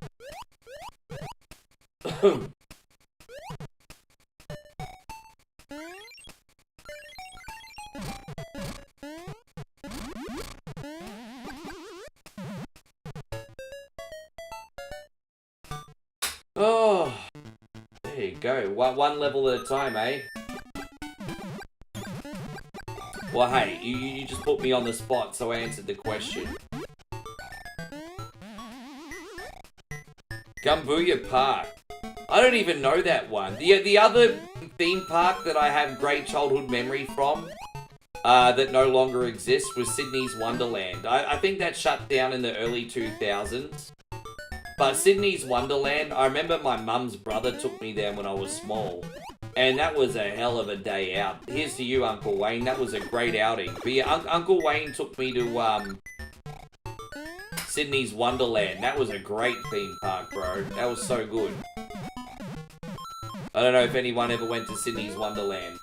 Oh, there you go. One level at a time, eh? Well, hey, you just put me on the spot, so I answered the question. Gumbuya Park. I don't even know that one. The other theme park that I have great childhood memory from, that no longer exists, was Sydney's Wonderland. I think that shut down in the early 2000s. But Sydney's Wonderland, I remember my mum's brother took me there when I was small. And that was a hell of a day out. Here's to you, Uncle Wayne. That was a great outing. But yeah, Uncle Wayne took me to Sydney's Wonderland. That was a great theme park, bro. That was so good. I don't know if anyone ever went to Sydney's Wonderland.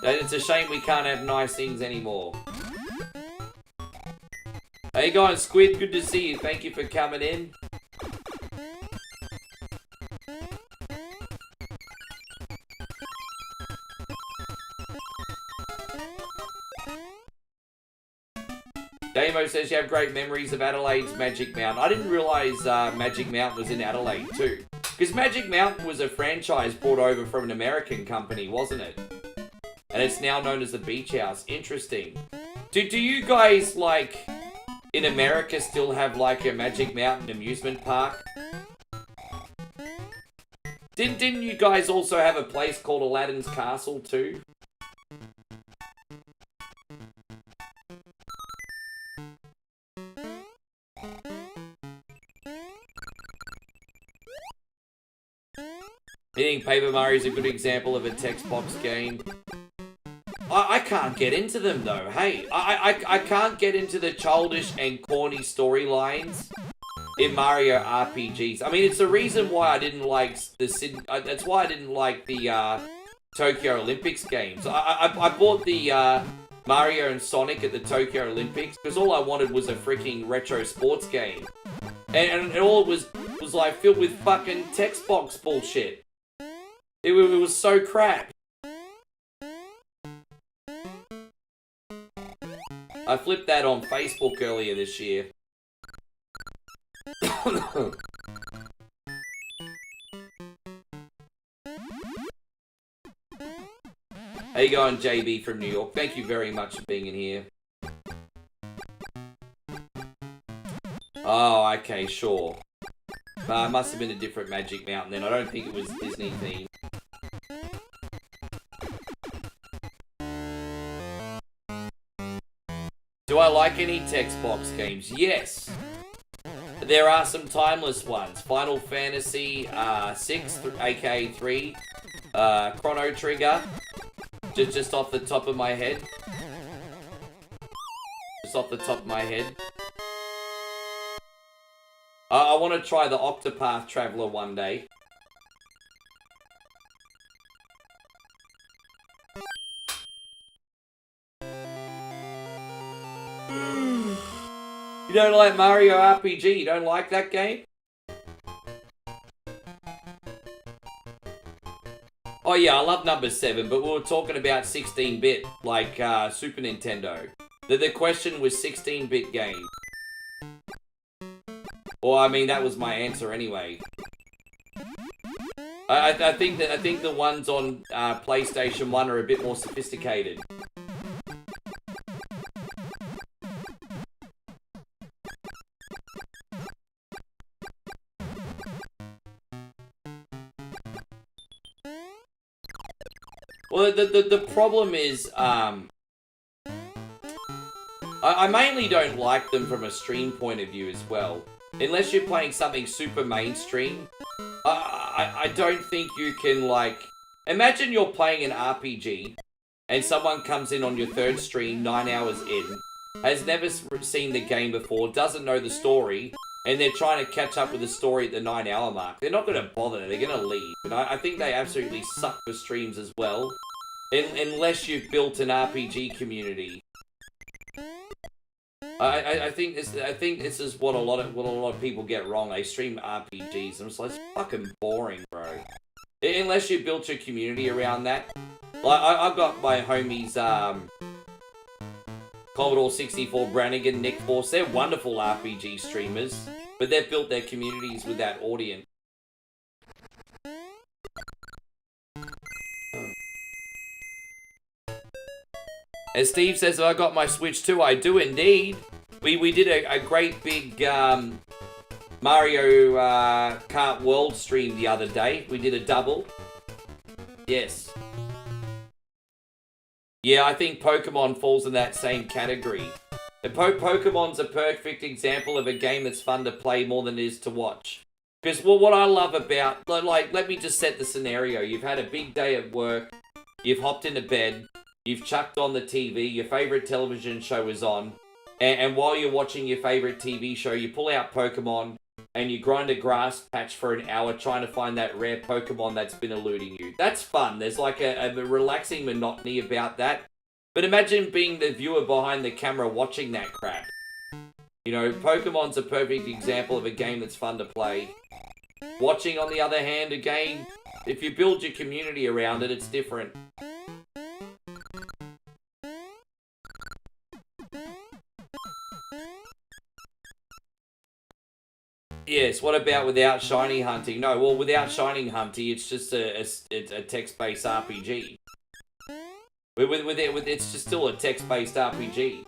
It's a shame we can't have nice things anymore. How you going, Squid? Good to see you. Thank you for coming in. Damo says you have great memories of Adelaide's Magic Mountain. I didn't realise Magic Mountain was in Adelaide too. Because Magic Mountain was a franchise brought over from an American company, wasn't it? And it's now known as the Beach House. Interesting. Do you guys, like, in America still have, like, a Magic Mountain amusement park? Didn't you guys also have a place called Aladdin's Castle too? I think Paper Mario is a good example of a text box game. I can't get into them though, hey. I can't get into the childish and corny storylines in Mario RPGs. I mean, it's the reason why I didn't like that's why I didn't like the Tokyo Olympics games. I bought the Mario and Sonic at the Tokyo Olympics because all I wanted was a freaking retro sports game. And all it was like filled with fucking text box bullshit. It was so crap. I flipped that on Facebook earlier this year. How you going, JB from New York? Thank you very much for being in here. Oh, okay, sure. It must have been a different Magic Mountain then. I don't think it was Disney themed. Do I like any text box games? Yes. There are some timeless ones. Final Fantasy 6, aka 3. Chrono Trigger. Just off the top of my head. Just off the top of my head. I want to try the Octopath Traveler one day. You don't like Mario RPG? You don't like that game? Oh yeah, I love number 7, but we were talking about 16-bit, like Super Nintendo. The question was 16-bit game. Well, I mean, that was my answer anyway. I think the ones on PlayStation 1 are a bit more sophisticated. Well, the problem is, I mainly don't like them from a stream point of view as well. Unless you're playing something super mainstream, I don't think you can, like... Imagine you're playing an RPG, and someone comes in on your third stream 9 hours in, has never seen the game before, doesn't know the story, and they're trying to catch up with the story at the 9 hour mark. They're not going to bother, they're going to leave. And I think they absolutely suck for streams as well, unless you've built an RPG community. I think this is what a lot of people get wrong. They stream RPGs, and I'm just like, it's fucking boring, bro. Unless you built your community around that. Like I've got my homies, Commodore 64, Brannigan, Nick Force. They're wonderful RPG streamers, but they've built their communities with that audience. As Steve says, I got my Switch too. I do indeed. We did a great big Mario Kart World stream the other day. We did a double. Yes. Yeah, I think Pokemon falls in that same category. Pokemon's a perfect example of a game that's fun to play more than it is to watch. Because what I love about... Like, let me just set the scenario. You've had a big day at work. You've hopped into bed. You've chucked on the TV, your favourite television show is on, and while you're watching your favourite TV show, you pull out Pokemon, and you grind a grass patch for an hour trying to find that rare Pokemon that's been eluding you. That's fun. There's like a relaxing monotony about that. But imagine being the viewer behind the camera watching that crap. You know, Pokemon's a perfect example of a game that's fun to play. Watching, on the other hand, a game, if you build your community around it, it's different. Yes, what about without shiny hunting? No, well, without shiny hunting, it's just a text-based RPG. It's just still a text-based RPG.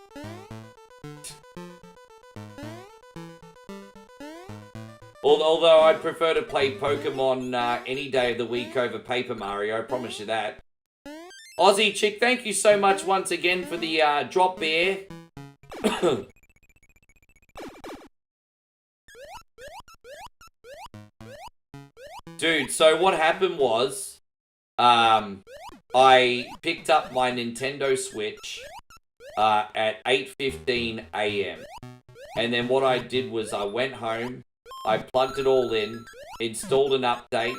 Although I'd prefer to play Pokemon any day of the week over Paper Mario, I promise you that. Aussie Chick, thank you so much once again for the drop bear. Dude, so what happened was, I picked up my Nintendo Switch at 8:15 AM. And then what I did was I went home, I plugged it all in, installed an update,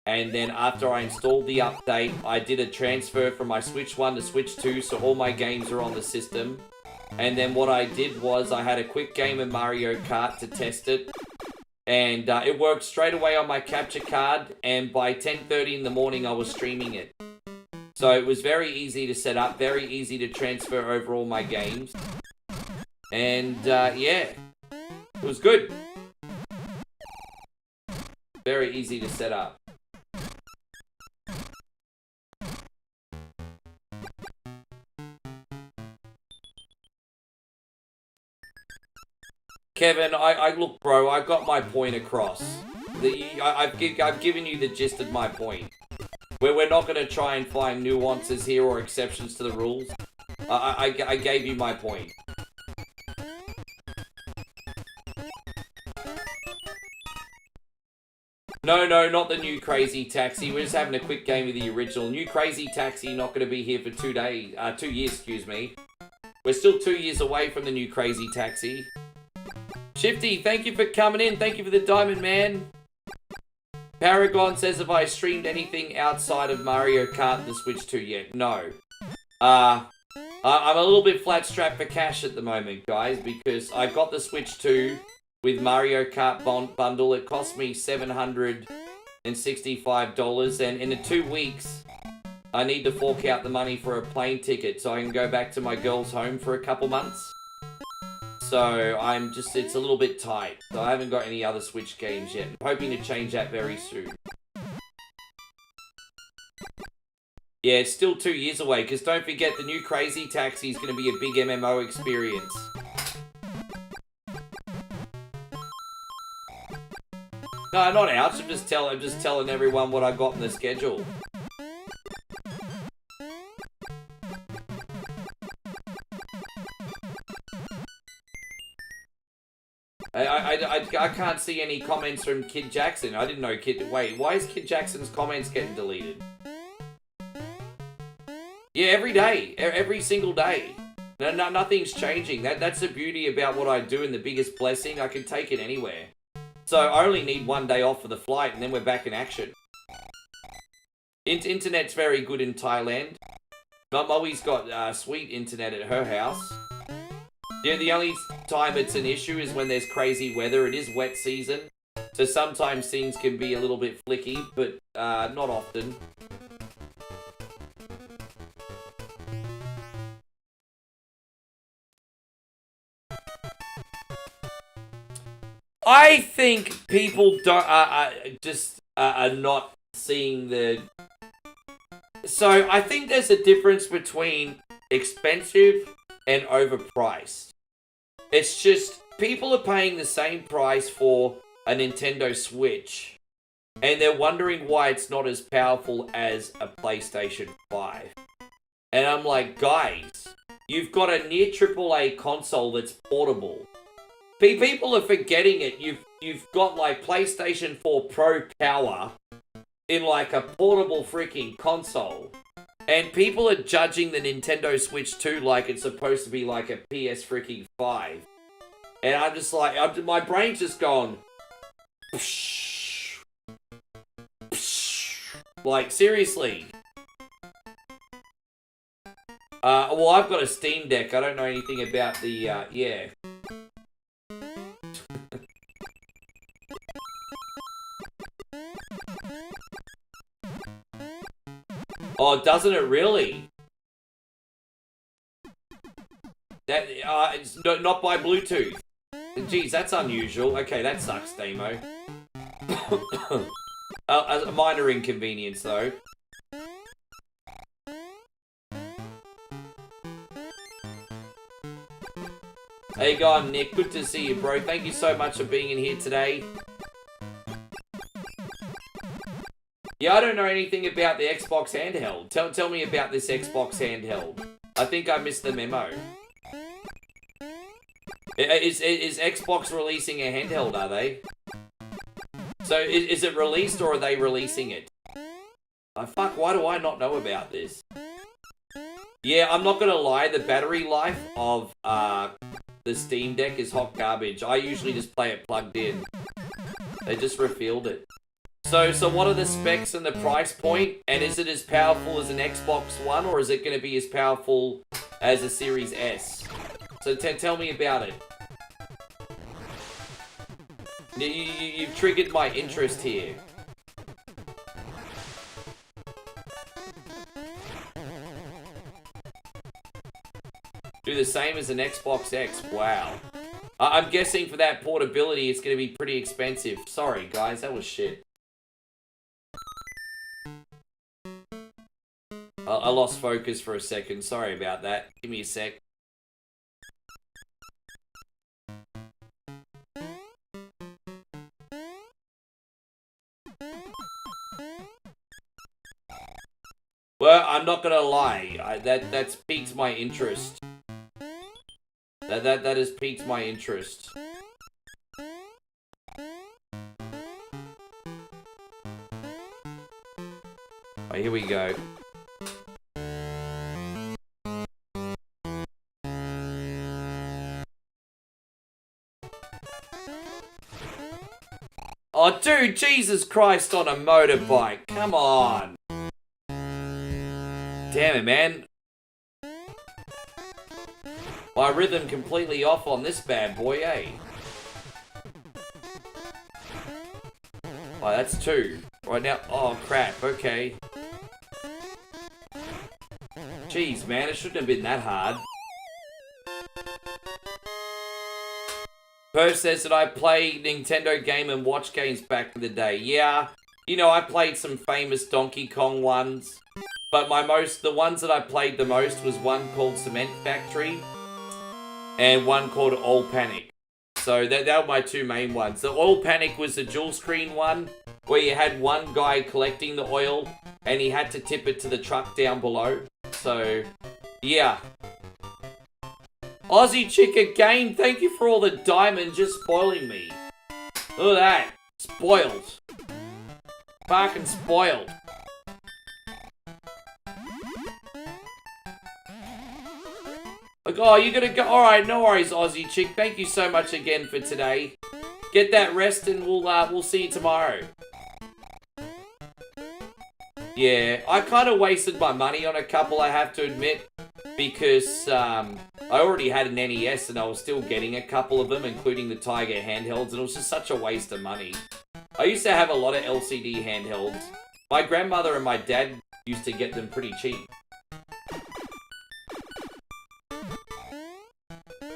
and then after I installed the update, I did a transfer from my Switch 1 to Switch 2, so all my games are on the system. And then what I did was I had a quick game of Mario Kart to test it. And it worked straight away on my capture card, and by 10:30 in the morning I was streaming it. So it was very easy to set up, very easy to transfer over all my games. And yeah, it was good. Very easy to set up. Kevin, I look, bro, I got my point across. I've given you the gist of my point. We're not going to try and find nuances here or exceptions to the rules. I gave you my point. No, not the new Crazy Taxi. We're just having a quick game of the original. New Crazy Taxi not going to be here for 2 years, excuse me. We're still 2 years away from the new Crazy Taxi. Shifty, thank you for coming in. Thank you for the diamond, man. Paragon says, have I streamed anything outside of Mario Kart the Switch 2 yet? No. I'm a little bit flat strapped for cash at the moment, guys, because I got the Switch 2 with Mario Kart bundle. It cost me $765, and in 2 weeks, I need to fork out the money for a plane ticket so I can go back to my girl's home for a couple months. So it's a little bit tight. So I haven't got any other Switch games yet. I'm hoping to change that very soon. Yeah, it's still 2 years away, because don't forget the new Crazy Taxi is going to be a big MMO experience. No, not ouch. I'm just telling everyone what I got in the schedule. I can't see any comments from Kid Jackson. I didn't know Wait, why is Kid Jackson's comments getting deleted? Yeah, every day. Every single day. No, nothing's changing. That's the beauty about what I do and the biggest blessing. I can take it anywhere. So I only need 1 day off for the flight and then we're back in action. Internet's very good in Thailand. Moe's got sweet internet at her house. Yeah, the only time it's an issue is when there's crazy weather. It is wet season. So sometimes things can be a little bit flicky, but not often. I think people don't are not seeing the. So I think there's a difference between expensive and overpriced. It's just people are paying the same price for a Nintendo Switch, and they're wondering why it's not as powerful as a PlayStation 5. And I'm like, guys, you've got a near AAA console that's portable. People are forgetting it. You've got like PlayStation 4 Pro power in like a portable freaking console. And people are judging the Nintendo Switch 2 like it's supposed to be like a PS freaking 5. And I'm just like, my brain's just gone. Psh, psh. Like, seriously. Well, I've got a Steam Deck. I don't know anything about the, yeah. Oh, doesn't it really? That it's not by Bluetooth. Jeez, that's unusual. Okay, that sucks, Demo. A minor inconvenience, though. How you going, Nick? Good to see you, bro. Thank you so much for being in here today. Yeah, I don't know anything about the Xbox handheld. Tell me about this Xbox handheld. I think I missed the memo. Is Xbox releasing a handheld, are they? So, is it released or are they releasing it? Oh, fuck, why do I not know about this? Yeah, I'm not gonna lie, the battery life of the Steam Deck is hot garbage. I usually just play it plugged in. They just refilled it. So what are the specs and the price point? And is it as powerful as an Xbox One, or is it going to be as powerful as a Series S? So tell me about it. You've triggered my interest here. Do the same as an Xbox X. Wow. I'm guessing for that portability, it's going to be pretty expensive. Sorry, guys, that was shit. I lost focus for a second. Sorry about that. Give me a sec. Well, I'm not gonna lie. That's piqued my interest. That has piqued my interest. Oh, here we go. Oh, dude, Jesus Christ on a motorbike. Come on. Damn it, man. My rhythm completely off on this bad boy, eh? Oh, that's 2. Right now, oh crap, okay. Jeez, man, it shouldn't have been that hard. Perv says that I played Nintendo Game & Watch games back in the day. Yeah, you know, I played some famous Donkey Kong ones. But the ones that I played the most was one called Cement Factory. And one called Oil Panic. So that were my 2 main ones. The Oil Panic was the dual screen one, where you had one guy collecting the oil, and he had to tip it to the truck down below. So, yeah. Aussie chick again. Thank you for all the diamonds, just spoiling me. Look at that. Spoiled. Fucking spoiled. Like, oh, you're gonna go. Alright, no worries, Aussie chick. Thank you so much again for today. Get that rest and we'll see you tomorrow. Yeah, I kind of wasted my money on a couple, I have to admit. Because I already had an NES and I was still getting a couple of them, including the Tiger handhelds, and it was just such a waste of money. I used to have a lot of LCD handhelds. My grandmother and my dad used to get them pretty cheap.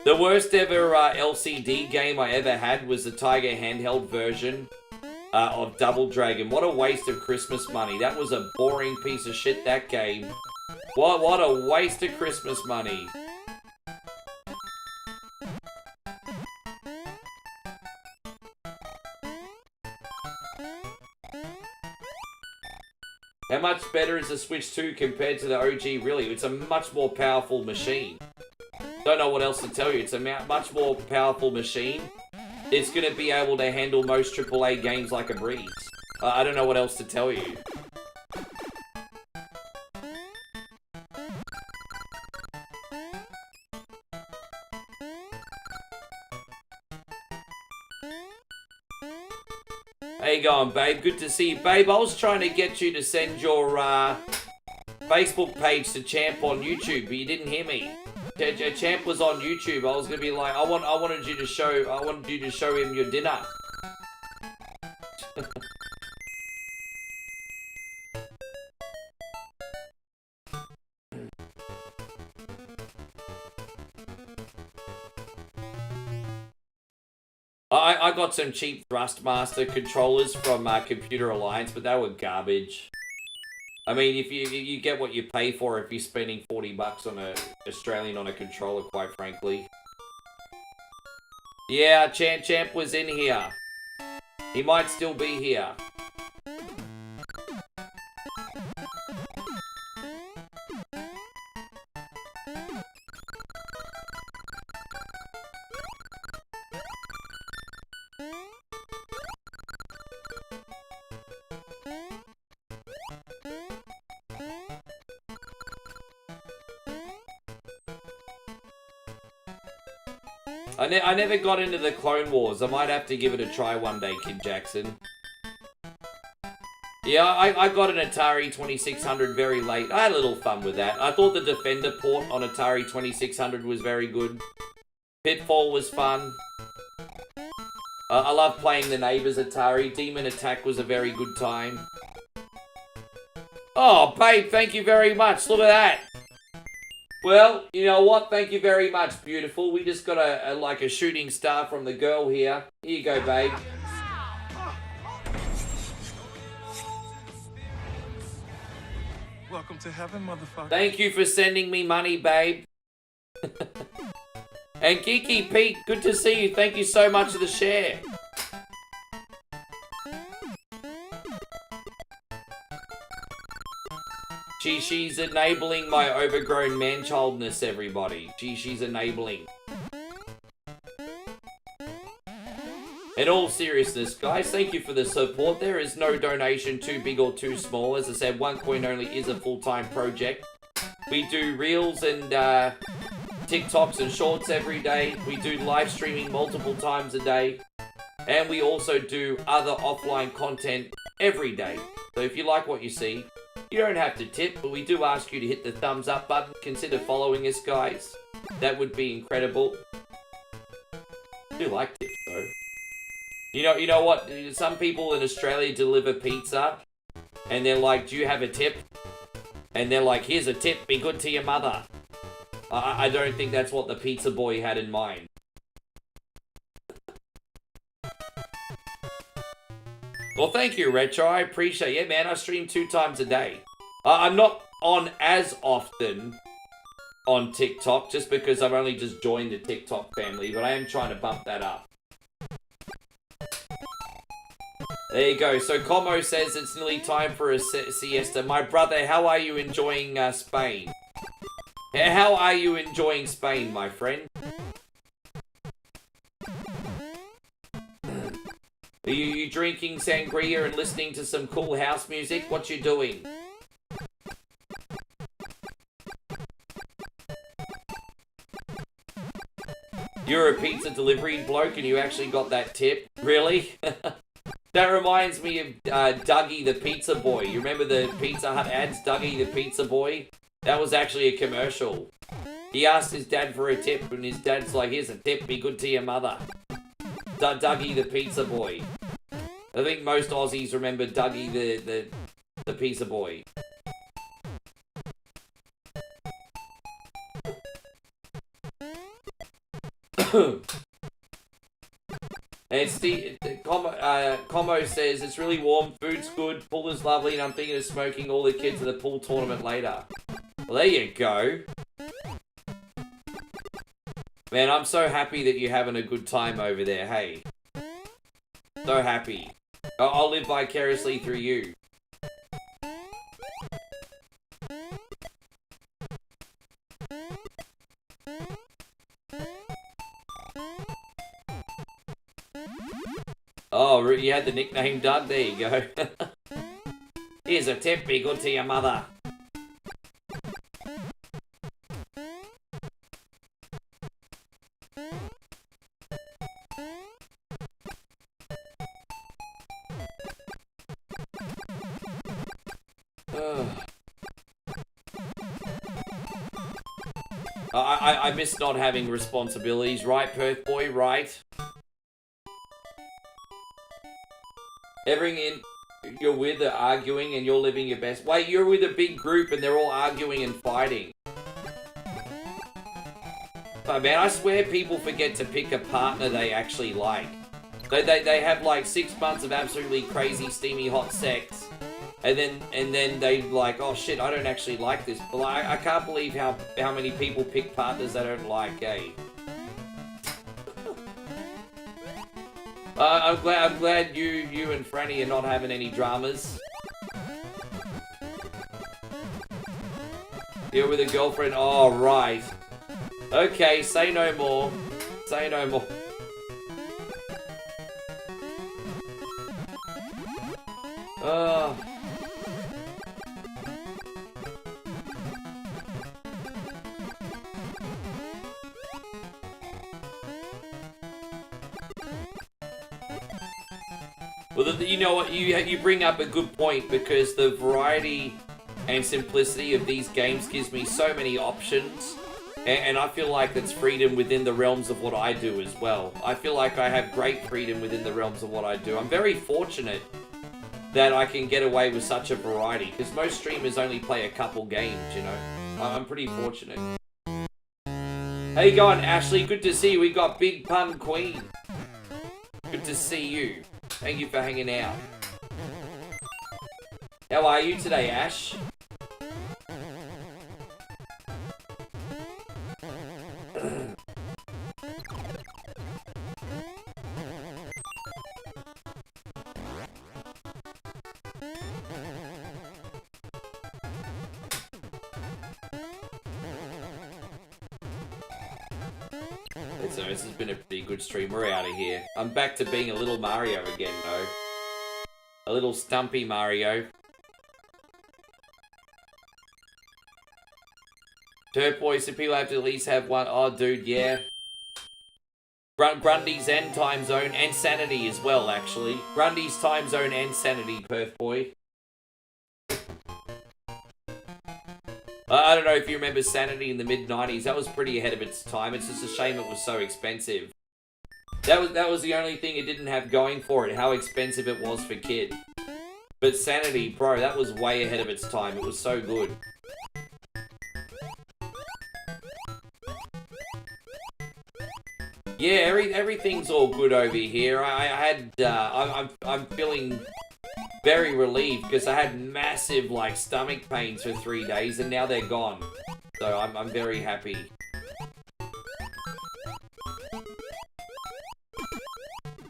The worst ever LCD game I ever had was the Tiger handheld version of Double Dragon. What a waste of Christmas money. That was a boring piece of shit, that game. What a waste of Christmas money. How much better is the Switch 2 compared to the OG? Really, it's a much more powerful machine. Don't know what else to tell you. It's a much more powerful machine. It's going to be able to handle most AAA games like a breeze. I don't know what else to tell you. How you going, babe? Good to see you. Babe, I was trying to get you to send your Facebook page to Champ on YouTube, but you didn't hear me. Champ was on YouTube. I was gonna be like, I wanted you to show him your dinner. I got some cheap Thrustmaster controllers from Computer Alliance, but they were garbage. I mean, if you get what you pay for if you're spending 40 bucks on a Australian on a controller, quite frankly. Yeah, Champ was in here. He might still be here. I never got into the Clone Wars. I might have to give it a try one day, Kid Jackson. Yeah, I got an Atari 2600 very late. I had a little fun with that. I thought the Defender port on Atari 2600 was very good. Pitfall was fun. I love playing the neighbors Atari. Demon Attack was a very good time. Oh, babe, thank you very much. Look at that. Well, you know what? Thank you very much, beautiful. We just got like a shooting star from the girl here. Here you go, babe. Welcome to heaven, motherfucker. Thank you for sending me money, babe. And Geeky Pete, good to see you. Thank you so much for the share. She's enabling my overgrown man-childness, everybody. She's enabling. In all seriousness, guys, thank you for the support. There is no donation too big or too small. As I said, One Coin Only is a full-time project. We do reels and TikToks and shorts every day. We do live streaming multiple times a day. And we also do other offline content every day. So if you like what you see, you don't have to tip, but we do ask you to hit the thumbs up button. Consider following us, guys. That would be incredible. I do like tips, though. You know what? Some people in Australia deliver pizza, and they're like, do you have a tip? And they're like, here's a tip, be good to your mother. I don't think that's what the pizza boy had in mind. Well, thank you, Retro. I appreciate it. Yeah, man, I stream 2 times a day. I'm not on as often on TikTok, just because I've only just joined the TikTok family, but I am trying to bump that up. There you go. So Como says it's nearly time for a siesta. My brother, how are you enjoying Spain? How are you enjoying Spain, my friend? Are you drinking sangria and listening to some cool house music? What you doing? You're a pizza delivery bloke and you actually got that tip? Really? That reminds me of Dougie the Pizza Boy. You remember the Pizza Hut ads, Dougie the Pizza Boy? That was actually a commercial. He asked his dad for a tip and his dad's like, here's a tip, be good to your mother. Dougie the Pizza Boy. I think most Aussies remember Dougie the Pizza Boy. And Steve, Como says, it's really warm, food's good, pool is lovely, and I'm thinking of smoking all the kids at the pool tournament later. Well, there you go. Man, I'm so happy that you're having a good time over there, hey. So happy. I'll live vicariously through you. Oh, you had the nickname Doug? There you go. Here's a tip, be good to your mother. I miss not having responsibilities, right, Perth boy, right? Everything you're with are arguing and you're living your best. Wait, you're with a big group and they're all arguing and fighting. Oh man, I swear people forget to pick a partner they actually like. They have like 6 months of absolutely crazy, steamy, hot sex. And then they like, oh shit, I don't actually like this. But I can't believe how many people pick partners they don't like, eh? I'm glad you and Franny are not having any dramas. You're with a girlfriend? Oh, right. Okay, say no more. Say no more. Well, you know what? You bring up a good point because the variety and simplicity of these games gives me so many options. And I feel like that's freedom within the realms of what I do as well. I feel like I have great freedom within the realms of what I do. I'm very fortunate that I can get away with such a variety because most streamers only play a couple games, you know. I'm pretty fortunate. How you going, Ashley? Good to see you. We got Big Pun Queen. Good to see you. Thank you for hanging out. How are you today, Ash? So this has been a pretty good stream. We're out of here. I'm back to being a little Mario again, though. A little stumpy Mario. Turp boys, so people have to at least have one. Oh, dude, yeah. Grundy's and time zone and sanity as well, actually. Grundy's time zone and sanity, Perth boy. I don't know if you remember Sanity in the mid-90s. That was pretty ahead of its time. It's just a shame it was so expensive. That was the only thing it didn't have going for it, how expensive it was for kids. But Sanity, bro, that was way ahead of its time. It was so good. Yeah, everything's all good over here. I'm feeling very relieved because I had massive like stomach pains for 3 days and now they're gone. So I'm very happy.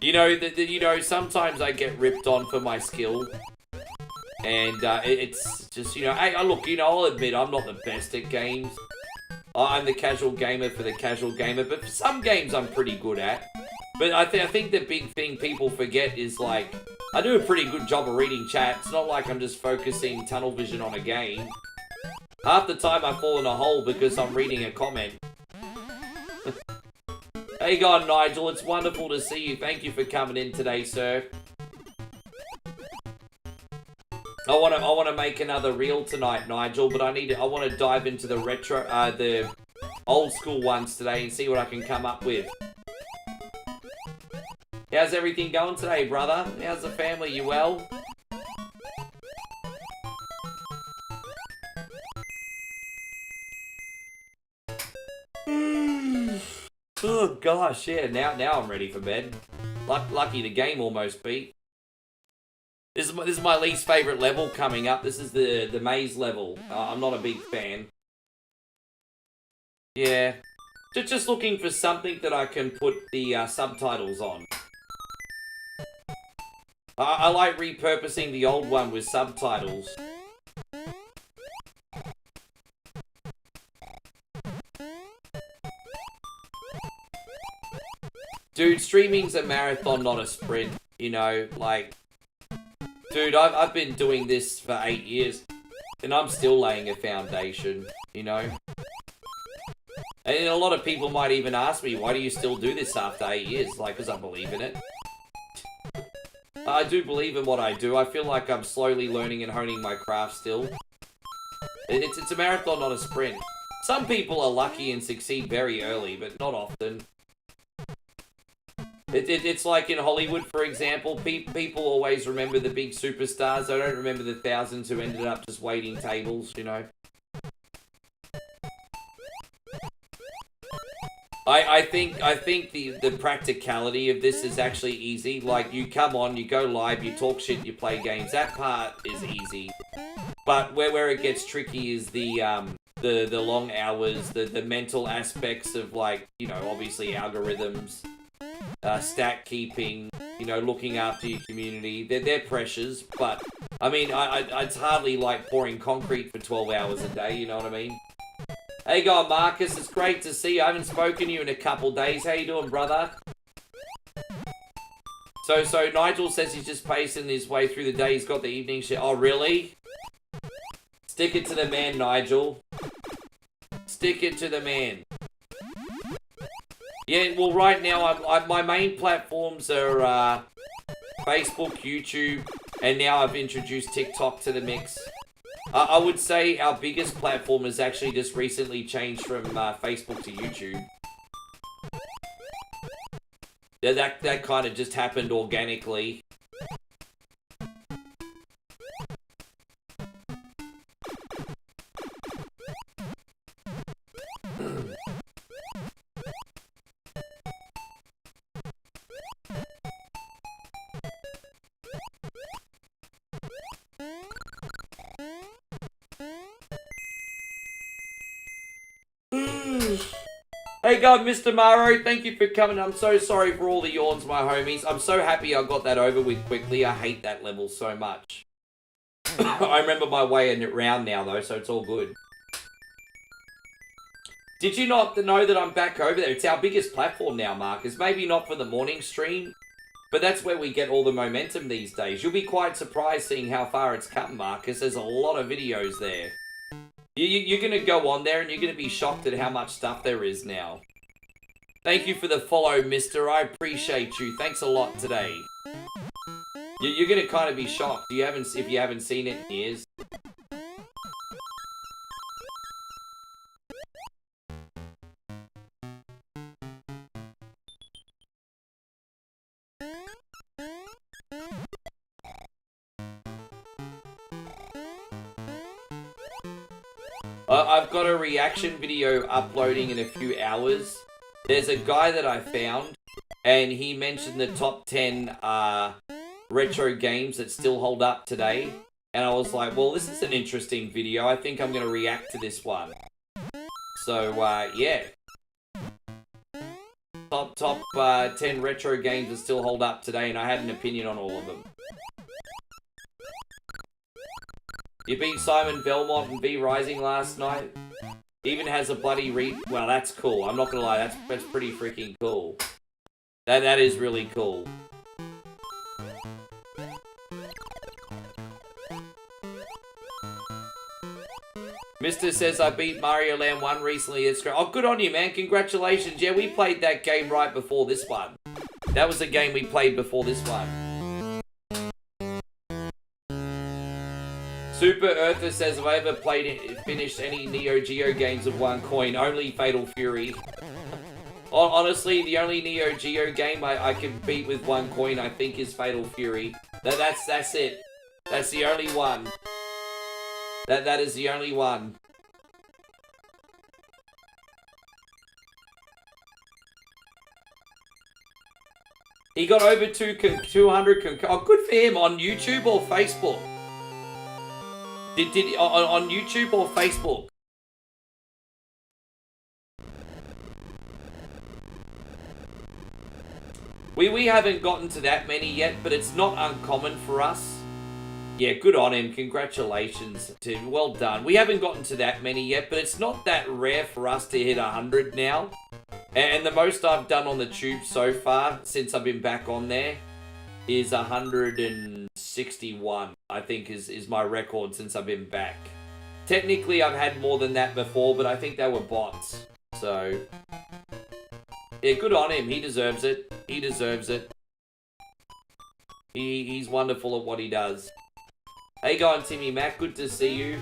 You know, sometimes I get ripped on for my skill. And it's just, you know, hey, look, you know, I'll admit I'm not the best at games. I'm the casual gamer for the casual gamer, but for some games I'm pretty good at. But I think the big thing people forget is, like, I do a pretty good job of reading chat. It's not like I'm just focusing tunnel vision on a game. Half the time I fall in a hole because I'm reading a comment. Hey, God, Nigel, it's wonderful to see you. Thank you for coming in today, sir. I want to make another reel tonight, Nigel, but I want to dive into the retro, the old school ones today and see what I can come up with. How's everything going today, brother? How's the family? You well? Oh gosh, yeah. Now I'm ready for bed. Lucky the game almost beat. This is my least favorite level coming up. This is the maze level. I'm not a big fan. Yeah, just looking for something that I can put the subtitles on. I like repurposing the old one with subtitles. Dude, streaming's a marathon, not a sprint. You know, like... Dude, I've been doing this for 8 years, and I'm still laying a foundation, you know? And a lot of people might even ask me, why do you still do this after 8 years? Like, because I believe in it. I do believe in what I do. I feel like I'm slowly learning and honing my craft still. It's a marathon, not a sprint. Some people are lucky and succeed very early, but not often. It's like in Hollywood, for example, people always remember the big superstars. They don't remember the thousands who ended up just waiting tables, you know. I think the practicality of this is actually easy. Like, you come on, you go live, you talk shit, you play games. That part is easy. But where it gets tricky is the long hours, the mental aspects of, like, you know, obviously algorithms, stat keeping, you know, looking after your community. They're pressures, but I mean, it's hardly like pouring concrete for 12 hours a day, you know what I mean? Hey, God, Marcus, it's great to see you. I haven't spoken to you in a couple days. How you doing, brother? So Nigel says he's just pacing his way through the day. He's got the evening shift. Oh, really? Stick it to the man, Nigel. Stick it to the man. Yeah, well, right now, my main platforms are Facebook, YouTube, and now I've introduced TikTok to the mix. I would say our biggest platform has actually just recently changed from Facebook to YouTube. Yeah, that kind of just happened organically. Hey God, Mr. Maro, thank you for coming. I'm so sorry for all the yawns, my homies. I'm so happy I got that over with quickly. I hate that level so much. I remember my way in it round now, though, so it's all good. Did you not know that I'm back over there? It's our biggest platform now, Marcus. Maybe not for the morning stream, but that's where we get all the momentum these days. You'll be quite surprised seeing how far it's come, Marcus. There's a lot of videos there. You're going to go on there and you're going to be shocked at how much stuff there is now. Thank you for the follow, mister. I appreciate you. Thanks a lot today. You're going to kind of be shocked if you haven't seen it in years. I've got a reaction video uploading in a few hours. There's a guy that I found, and he mentioned the top 10 retro games that still hold up today. And I was like, well, this is an interesting video. I think I'm going to react to this one. So, yeah. Top 10 retro games that still hold up today, and I had an opinion on all of them. You beat Simon Belmont and V Rising last night? Even has a bloody well, that's cool. I'm not gonna lie, that's pretty freaking cool. That is really cool. Mister says I beat Mario Land 1 recently. It's great. Oh, good on you, man. Congratulations. Yeah, we played that game right before this one. That was a game we played before this one. Super Earther says, have I ever finished any Neo Geo games with 1 coin? Only Fatal Fury. Honestly, the only Neo Geo game I can beat with 1 coin, I think, is Fatal Fury. That's it. That's the only one. That is the only one. He got over 200 oh, good for him. On YouTube or Facebook? Did on YouTube or Facebook? We haven't gotten to that many yet, but it's not uncommon for us. Yeah, good on him. Congratulations, Tim. Well done. We haven't gotten to that many yet, but it's not that rare for us to hit 100 now. And the most I've done on the tube so far, since I've been back on there, is 161, I think, is my record since I've been back. Technically, I've had more than that before, but I think they were bots. So, yeah, good on him. He deserves it. He deserves it. He's wonderful at what he does. How you going, Timmy Mac? Good to see you.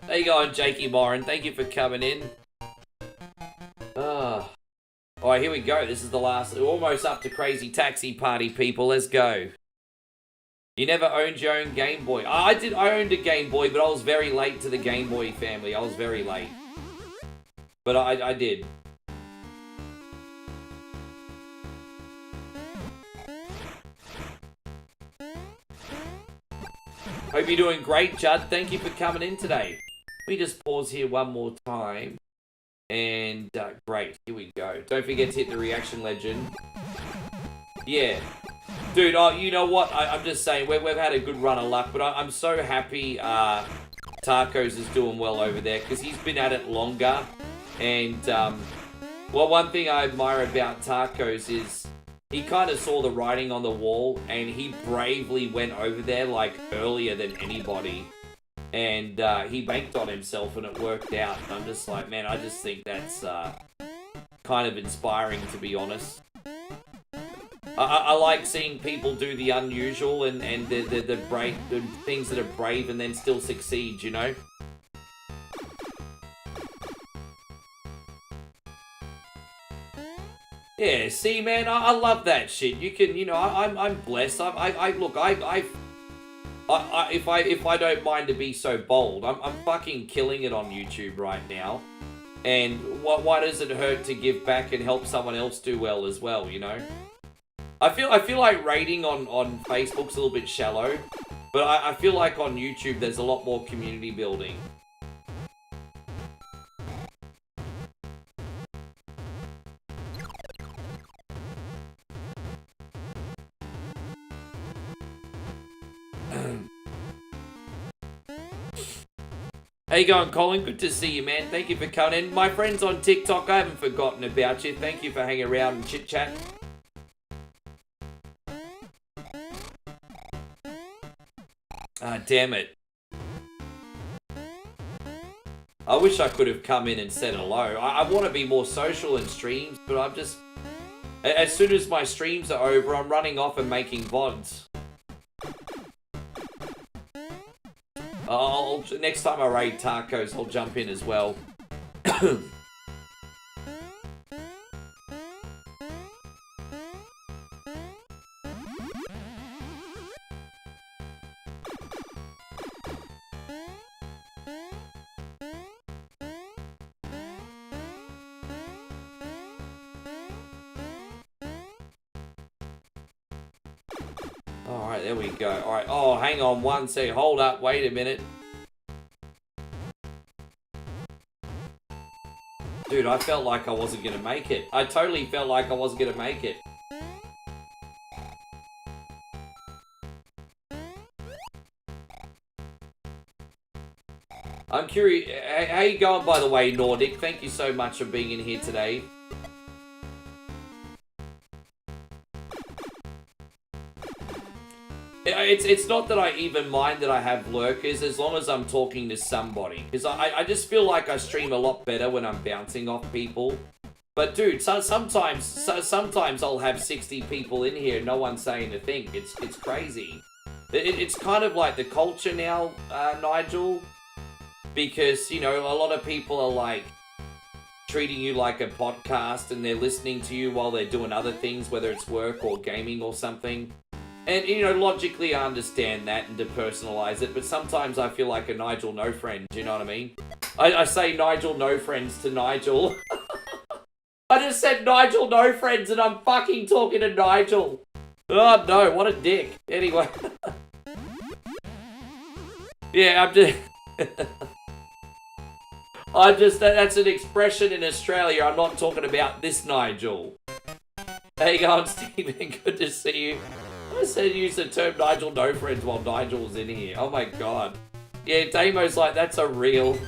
How you going, Jakey Moran? Thank you for coming in. Alright, here we go. This is the last. We're almost up to Crazy Taxi Party, people. Let's go. You never owned your own Game Boy. I owned a Game Boy, but I was very late to the Game Boy family. I was very late. But I did. Hope you're doing great, Judd. Thank you for coming in today. Let me just pause here one more time. And, great. Here we go. Don't forget to hit the reaction legend. Yeah. Dude, you know what? I'm just saying, we've had a good run of luck, but I'm so happy Tacos is doing well over there, because he's been at it longer. And, well, one thing I admire about Tacos is he kind of saw the writing on the wall, and he bravely went over there, like, earlier than anybody. And he banked on himself, and it worked out. And I'm just like, man, I just think that's kind of inspiring, to be honest. I like seeing people do the unusual and the brave, the things that are brave and then still succeed, you know? Yeah, see, man, I love that shit. You can, you know, I'm blessed. Look, if I don't mind to be so bold, I'm fucking killing it on YouTube right now. And why does it hurt to give back and help someone else do well as well, you know? I feel like rating on Facebook's a little bit shallow, but I feel like on YouTube there's a lot more community building. How you going, Colin? Good to see you, man. Thank you for coming in. My friends on TikTok, I haven't forgotten about you. Thank you for hanging around and chit-chat. Ah, damn it. I wish I could have come in and said hello. I want to be more social in streams, but I'm just... As soon as my streams are over, I'm running off and making VODs. Next time I raid Tacos, I'll jump in as well. Alright, there we go. Alright, oh, hang on one sec. Hold up, wait a minute. Dude, I felt like I wasn't gonna make it. I totally felt like I wasn't gonna make it. I'm curious, how you going, by the way, Nordic? Thank you so much for being in here today. It's not that I even mind that I have lurkers, as long as I'm talking to somebody. Because I just feel like I stream a lot better when I'm bouncing off people. But dude, sometimes I'll have 60 people in here, no one saying a thing. It's crazy. It's kind of like the culture now, Nigel. Because, you know, a lot of people are like treating you like a podcast and they're listening to you while they're doing other things, whether it's work or gaming or something. And, you know, logically I understand that and depersonalize it, but sometimes I feel like a Nigel no friend, you know what I mean? I say Nigel no friends to Nigel. I just said Nigel no friends and I'm fucking talking to Nigel. Oh no, what a dick. Anyway. Yeah, I'm just... that's an expression in Australia. I'm not talking about this Nigel. How you going, Stephen? Good to see you. I said use the term Nigel no friends while Nigel was in here. Oh my god. Yeah, Damo's like, that's a real.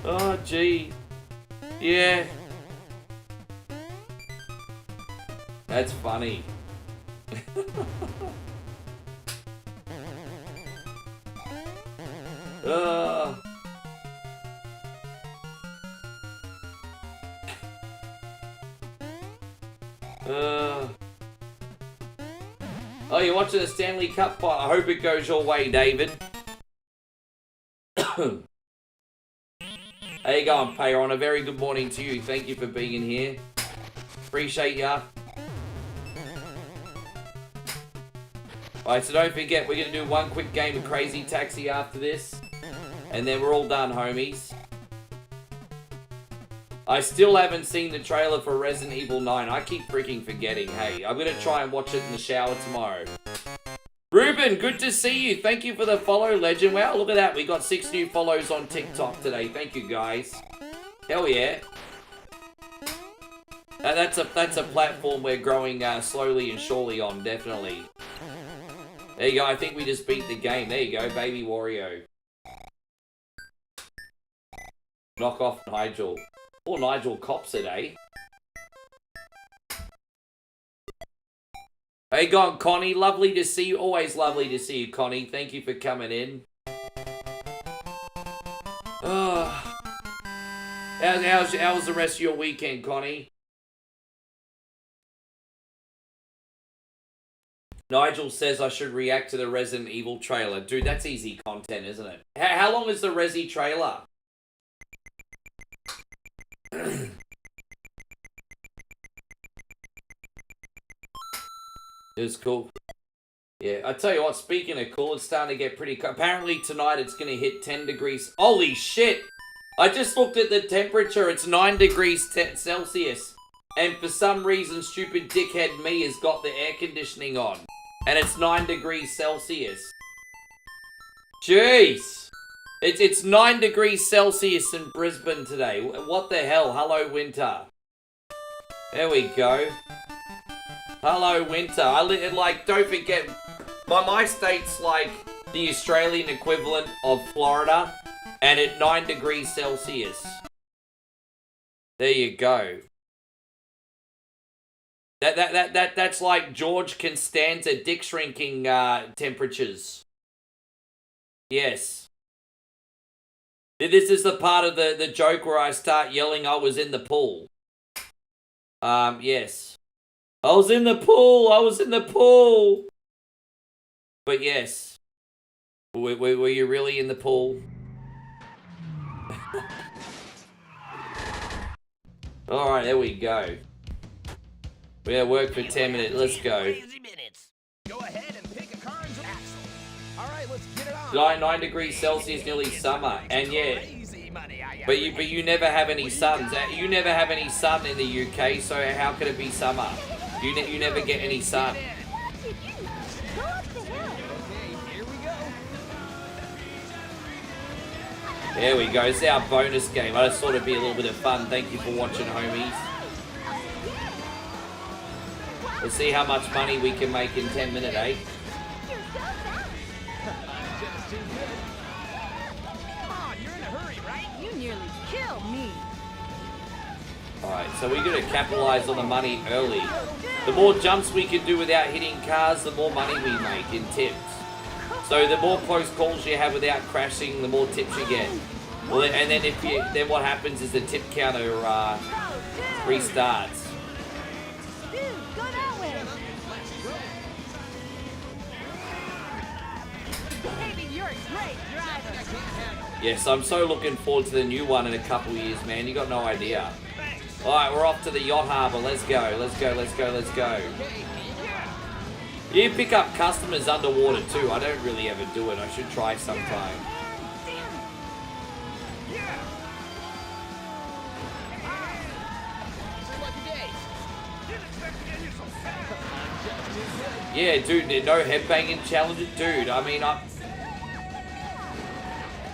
Oh, gee. Yeah. That's funny. Oh, you're watching the Stanley Cup fight. I hope it goes your way, David. How you going, Payron? A very good morning to you. Thank you for being in here. Appreciate ya. Alright, so don't forget, we're going to do one quick game of Crazy Taxi after this. And then we're all done, homies. I still haven't seen the trailer for Resident Evil 9. I keep freaking forgetting. Hey, I'm going to try and watch it in the shower tomorrow. Ruben, good to see you. Thank you for the follow, legend. Wow, look at that. We got 6 new follows on TikTok today. Thank you, guys. Hell yeah. That's a platform we're growing slowly and surely on, definitely. There you go. I think we just beat the game. There you go, baby Wario. Knock off Nigel. Or Nigel cops it, eh? Hey, gone, Connie. Lovely to see you. Always lovely to see you, Connie. Thank you for coming in. How's the rest of your weekend, Connie? Nigel says I should react to the Resident Evil trailer. Dude, that's easy content, isn't it? How long is the Resi trailer? It was cool. Yeah, I tell you what, speaking of cool, it's starting to get pretty cold. Apparently tonight it's going to hit 10 degrees. Holy shit! I just looked at the temperature. It's 9 degrees Celsius. And for some reason, stupid dickhead me has got the air conditioning on. And it's 9 degrees Celsius. Jeez! It's 9 degrees Celsius in Brisbane today. What the hell? Hello, winter. There we go. Hello, winter. Don't forget, my state's like the Australian equivalent of Florida, and at 9 degrees Celsius. There you go. That's like George Costanza dick shrinking temperatures. Yes. This is the part of the joke where I start yelling I was in the pool. Yes. I was in the pool! But yes. Were you really in the pool? Alright, there we go. We gotta work for 10 minutes. Let's go. Go ahead and pick a car and axle. Alright, let's get it on. 9 degrees Celsius, nearly summer. And yeah. But you never have any suns. You never have any sun in the UK, so how could it be summer? You never get any sun. There we go. It's our bonus game. I just thought it'd be a little bit of fun. Thank you for watching, homies. Let's see how much money we can make in 10 minutes, eh? Alright, so we're going to capitalize on the money early. The more jumps we can do without hitting cars, the more money we make in tips. So the more close calls you have without crashing, the more tips you get. Well, and then then what happens is the tip counter restarts. Yes, I'm so looking forward to the new one in a couple years, man. You got no idea. Alright, we're off to the yacht harbour. Let's go, let's go, let's go, let's go. You pick up customers underwater too. I don't really ever do it. I should try sometime. Yeah, dude, no headbanging challenge. Dude, I mean,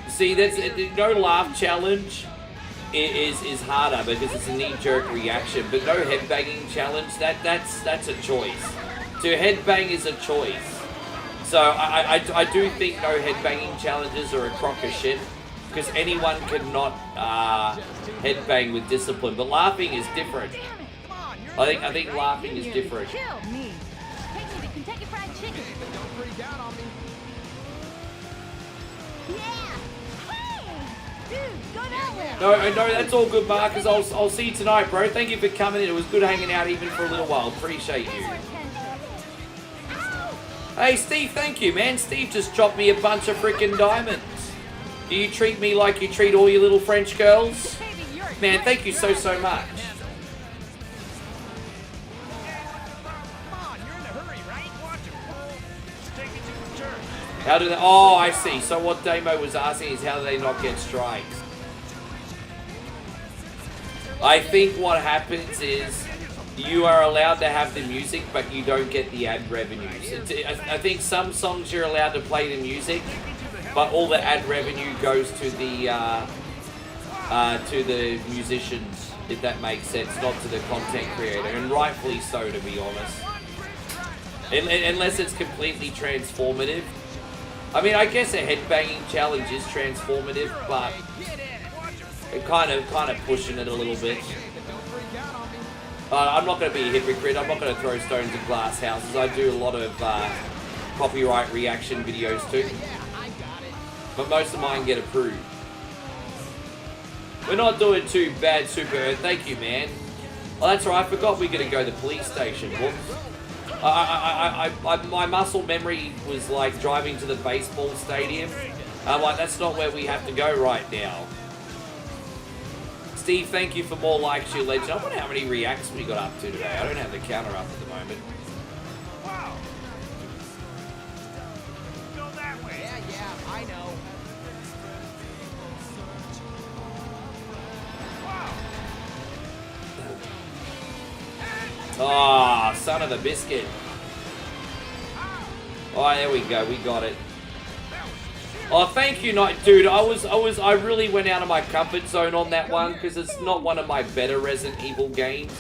see, that's no laugh challenge is harder because it's a knee-jerk reaction, but no headbanging challenge, that's a choice. To headbang is a choice. So I do think no headbanging challenges are a crock of shit because anyone cannot headbang with discipline, but laughing is different. I think laughing is different. No, that's all good, Marcus. I'll see you tonight, bro. Thank you for coming in. It was good hanging out even for a little while. Appreciate you. Hey, Steve, thank you, man. Steve just dropped me a bunch of freaking diamonds. Do you treat me like you treat all your little French girls? Man, thank you so much. How do they... Oh, I see. So what Damo was asking is how do they not get strikes? I think what happens is you are allowed to have the music, but you don't get the ad revenues. I think some songs you're allowed to play the music, but all the ad revenue goes to the musicians, if that makes sense, not to the content creator, and rightfully so, to be honest. Unless it's completely transformative. I mean, I guess a headbanging challenge is transformative, but it kind of pushing it a little bit. I'm not going to be a hypocrite. I'm not going to throw stones at glass houses. I do a lot of copyright reaction videos too, but most of mine get approved. We're not doing too bad, Super. Thank you, man. Oh, that's right. I forgot we're going to go to the police station. Whoops. My muscle memory was like driving to the baseball stadium. I'm like, that's not where we have to go right now. Steve, thank you for more likes, you legend. I wonder how many reacts we got up to today. I don't have the counter up at the moment. Wow. Go that way. Yeah, I know. Ah, oh, son of a biscuit. Oh, there we go. We got it. Oh, thank you, dude. I really went out of my comfort zone on that one because it's not one of my better Resident Evil games.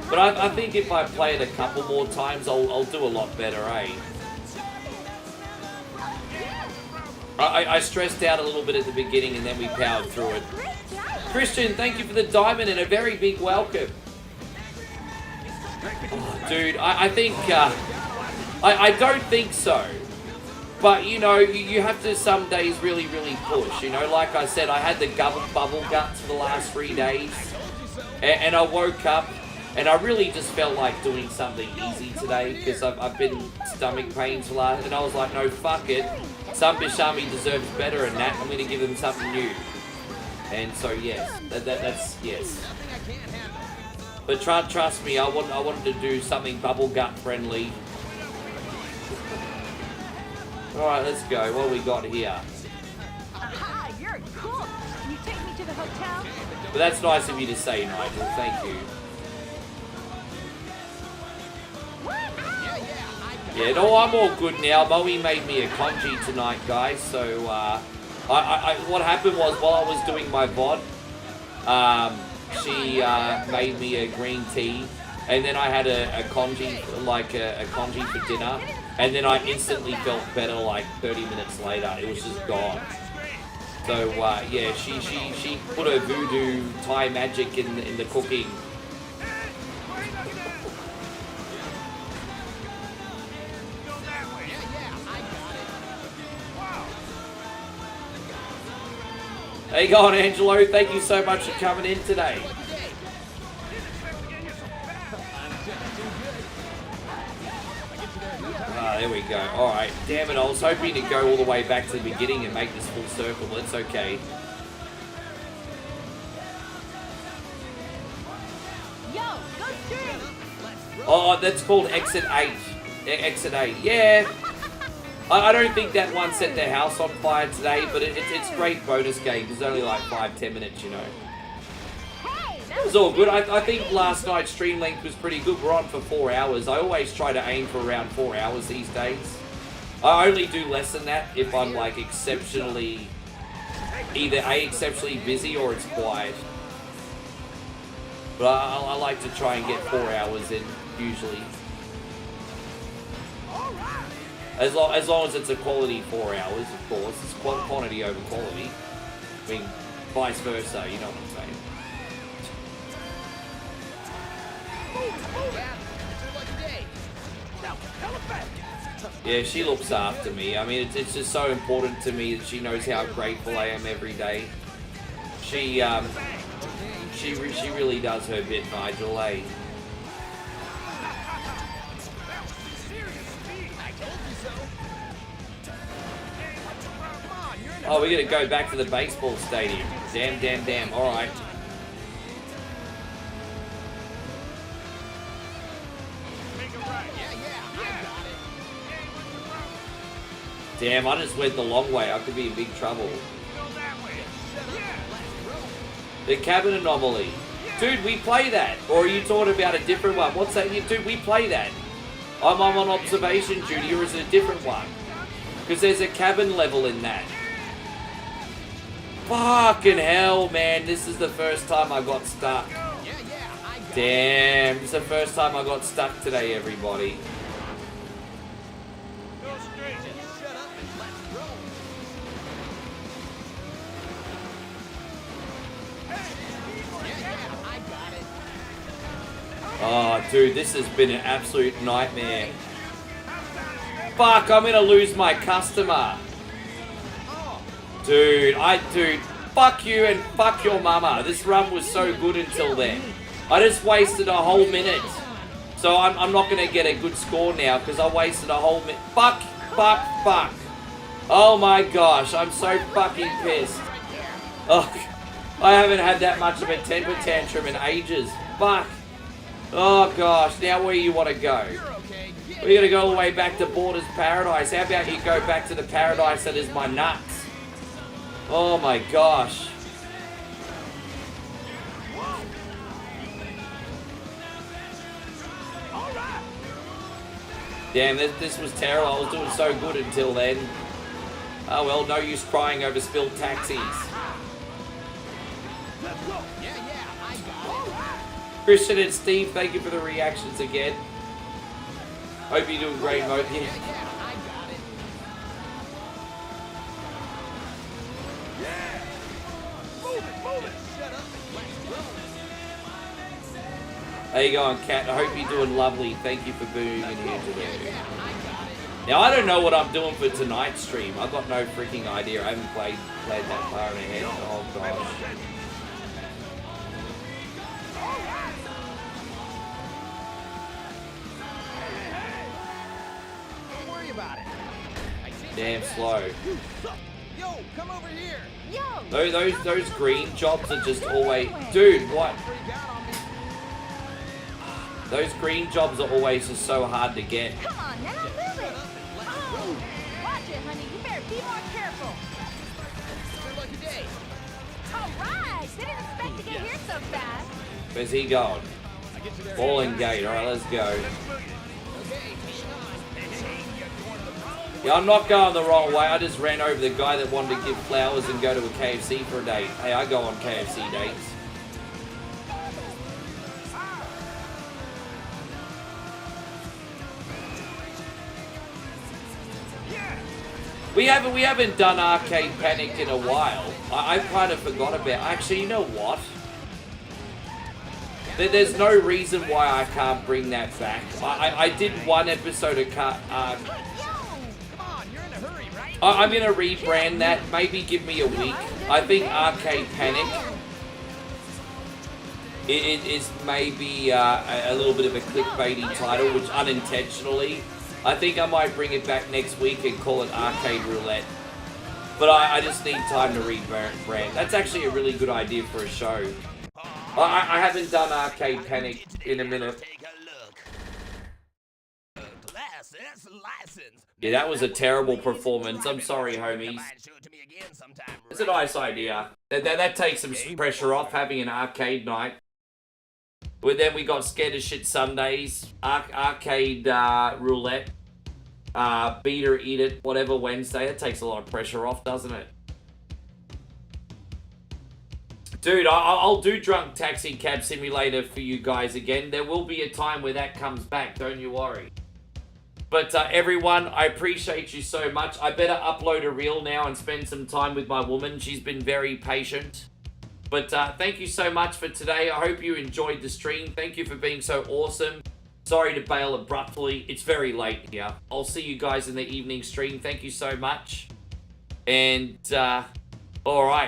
But I think if I play it a couple more times, I'll do a lot better, eh? I stressed out a little bit at the beginning and then we powered through it. Christian, thank you for the diamond and a very big welcome. Oh, dude, I think, I don't think so. But, you know, you have to some days really push. You know, like I said, I had the bubble guts for the last 3 days. And I woke up and I really just felt like doing something easy today because I've been stomach pains for the last... And I was like, no, fuck it. Some Bishami deserves better than that. I'm going to give them something new. And so, yes. That's yes. But trust me, I wanted to do something bubble gut friendly. Alright, let's go. What we got here? Aha, you're cool. Can you take me to the hotel? But that's nice of you to say, Nigel. Thank you. Yeah, no, I'm all good now. Moe made me a congee tonight, guys. So, What happened was while I was doing my VOD, she made me a green tea, and then I had a congee, like a congee for dinner, and then I instantly felt better like 30 minutes later. It was just gone. So yeah, she put her voodoo Thai magic in the cooking. How you going, Angelo? Thank you so much for coming in today. There we go. Alright. Damn it, I was hoping to go all the way back to the beginning and make this full circle, but it's okay. Yo, go stream. Oh, that's called Exit 8. Exit 8. Yeah. I don't think that one set their house on fire today, but it's great bonus game. It's only like 5-10 minutes, you know. Hey, It was all good. I think last night's stream length was pretty good. We're on for 4 hours. I always try to aim for around 4 hours these days. I only do less than that if I'm like exceptionally, either exceptionally busy or it's quiet. But I like to try and get 4 hours in, usually. As long as it's a quality 4 hours, of course. It's quantity over quality. I mean, vice versa, you know what I'm saying. Yeah, she looks after me. I mean, it's just so important to me that she knows how grateful I am every day. She really does her bit, Nigel, eh? Oh, we're gonna go back to the baseball stadium. Damn. Alright. Damn, I just went the long way. I could be in big trouble. The cabin anomaly. Dude, we play that. Or are you talking about a different one? What's that? Dude, we play that. I'm on observation duty, or is it a different one? Because there's a cabin level in that. Fucking hell, man. This is the first time I got stuck. Damn, this is the first time I got stuck today, everybody. Oh, dude, this has been an absolute nightmare. Fuck, I'm gonna lose my customer. Dude, fuck you and fuck your mama. This run was so good until then. I just wasted a whole minute. So I'm not going to get a good score now because I wasted a whole minute. Fuck. Oh my gosh, I'm so fucking pissed. Oh, I haven't had that much of a temper tantrum in ages. Fuck. Oh gosh, now where you want to go? We're going to go all the way back to Borders Paradise. How about you go back to the paradise that is my nuts? Oh my gosh. Damn, this was terrible. I was doing so good until then. Oh well, no use crying over spilled taxis. Christian and Steve, thank you for the reactions again. Hope you're doing great, mode here. How you going, Kat? I hope you're doing lovely. Thank you for being in here today. Now, I don't know what I'm doing for tonight's stream. I've got no freaking idea. I haven't played that far ahead. Oh, gosh. Don't worry about it. Damn slow. Yo, come over here. Yo. Those green jobs are just always... Dude, what? Those green jobs are always just so hard to get. Come on now, move it. Oh, watch it, honey. You better be more careful. Your lucky day. All right. Didn't expect to get here so fast. Where's he going? Ball and gate. All right, let's go. Yeah, I'm not going the wrong way. I just ran over the guy that wanted to give flowers and go to a KFC for a date. Hey, I go on KFC dates. We haven't done Arcade Panic in a while. I kind of forgot about. Actually, you know what? There's no reason why I can't bring that back. I did one episode of I'm gonna rebrand that. Maybe give me a week. I think Arcade Panic it is maybe a little bit of a clickbaity title, which unintentionally. I think I might bring it back next week and call it Arcade Roulette. But I just need time to rebrand. That's actually a really good idea for a show. I haven't done Arcade Panic in a minute. Yeah, that was a terrible performance. I'm sorry, homies. It's a nice idea. That takes some pressure off, having an arcade night. But then we got Scared as Shit Sundays, Arcade Roulette, Beat or Eat It, whatever Wednesday. That takes a lot of pressure off, doesn't it? Dude, I'll do Drunk Taxi Cab Simulator for you guys again. There will be a time where that comes back, don't you worry. But everyone, I appreciate you so much. I better upload a reel now and spend some time with my woman. She's been very patient. But thank you so much for today. I hope you enjoyed the stream. Thank you for being so awesome. Sorry to bail abruptly. It's very late here. I'll see you guys in the evening stream. Thank you so much. And, alright.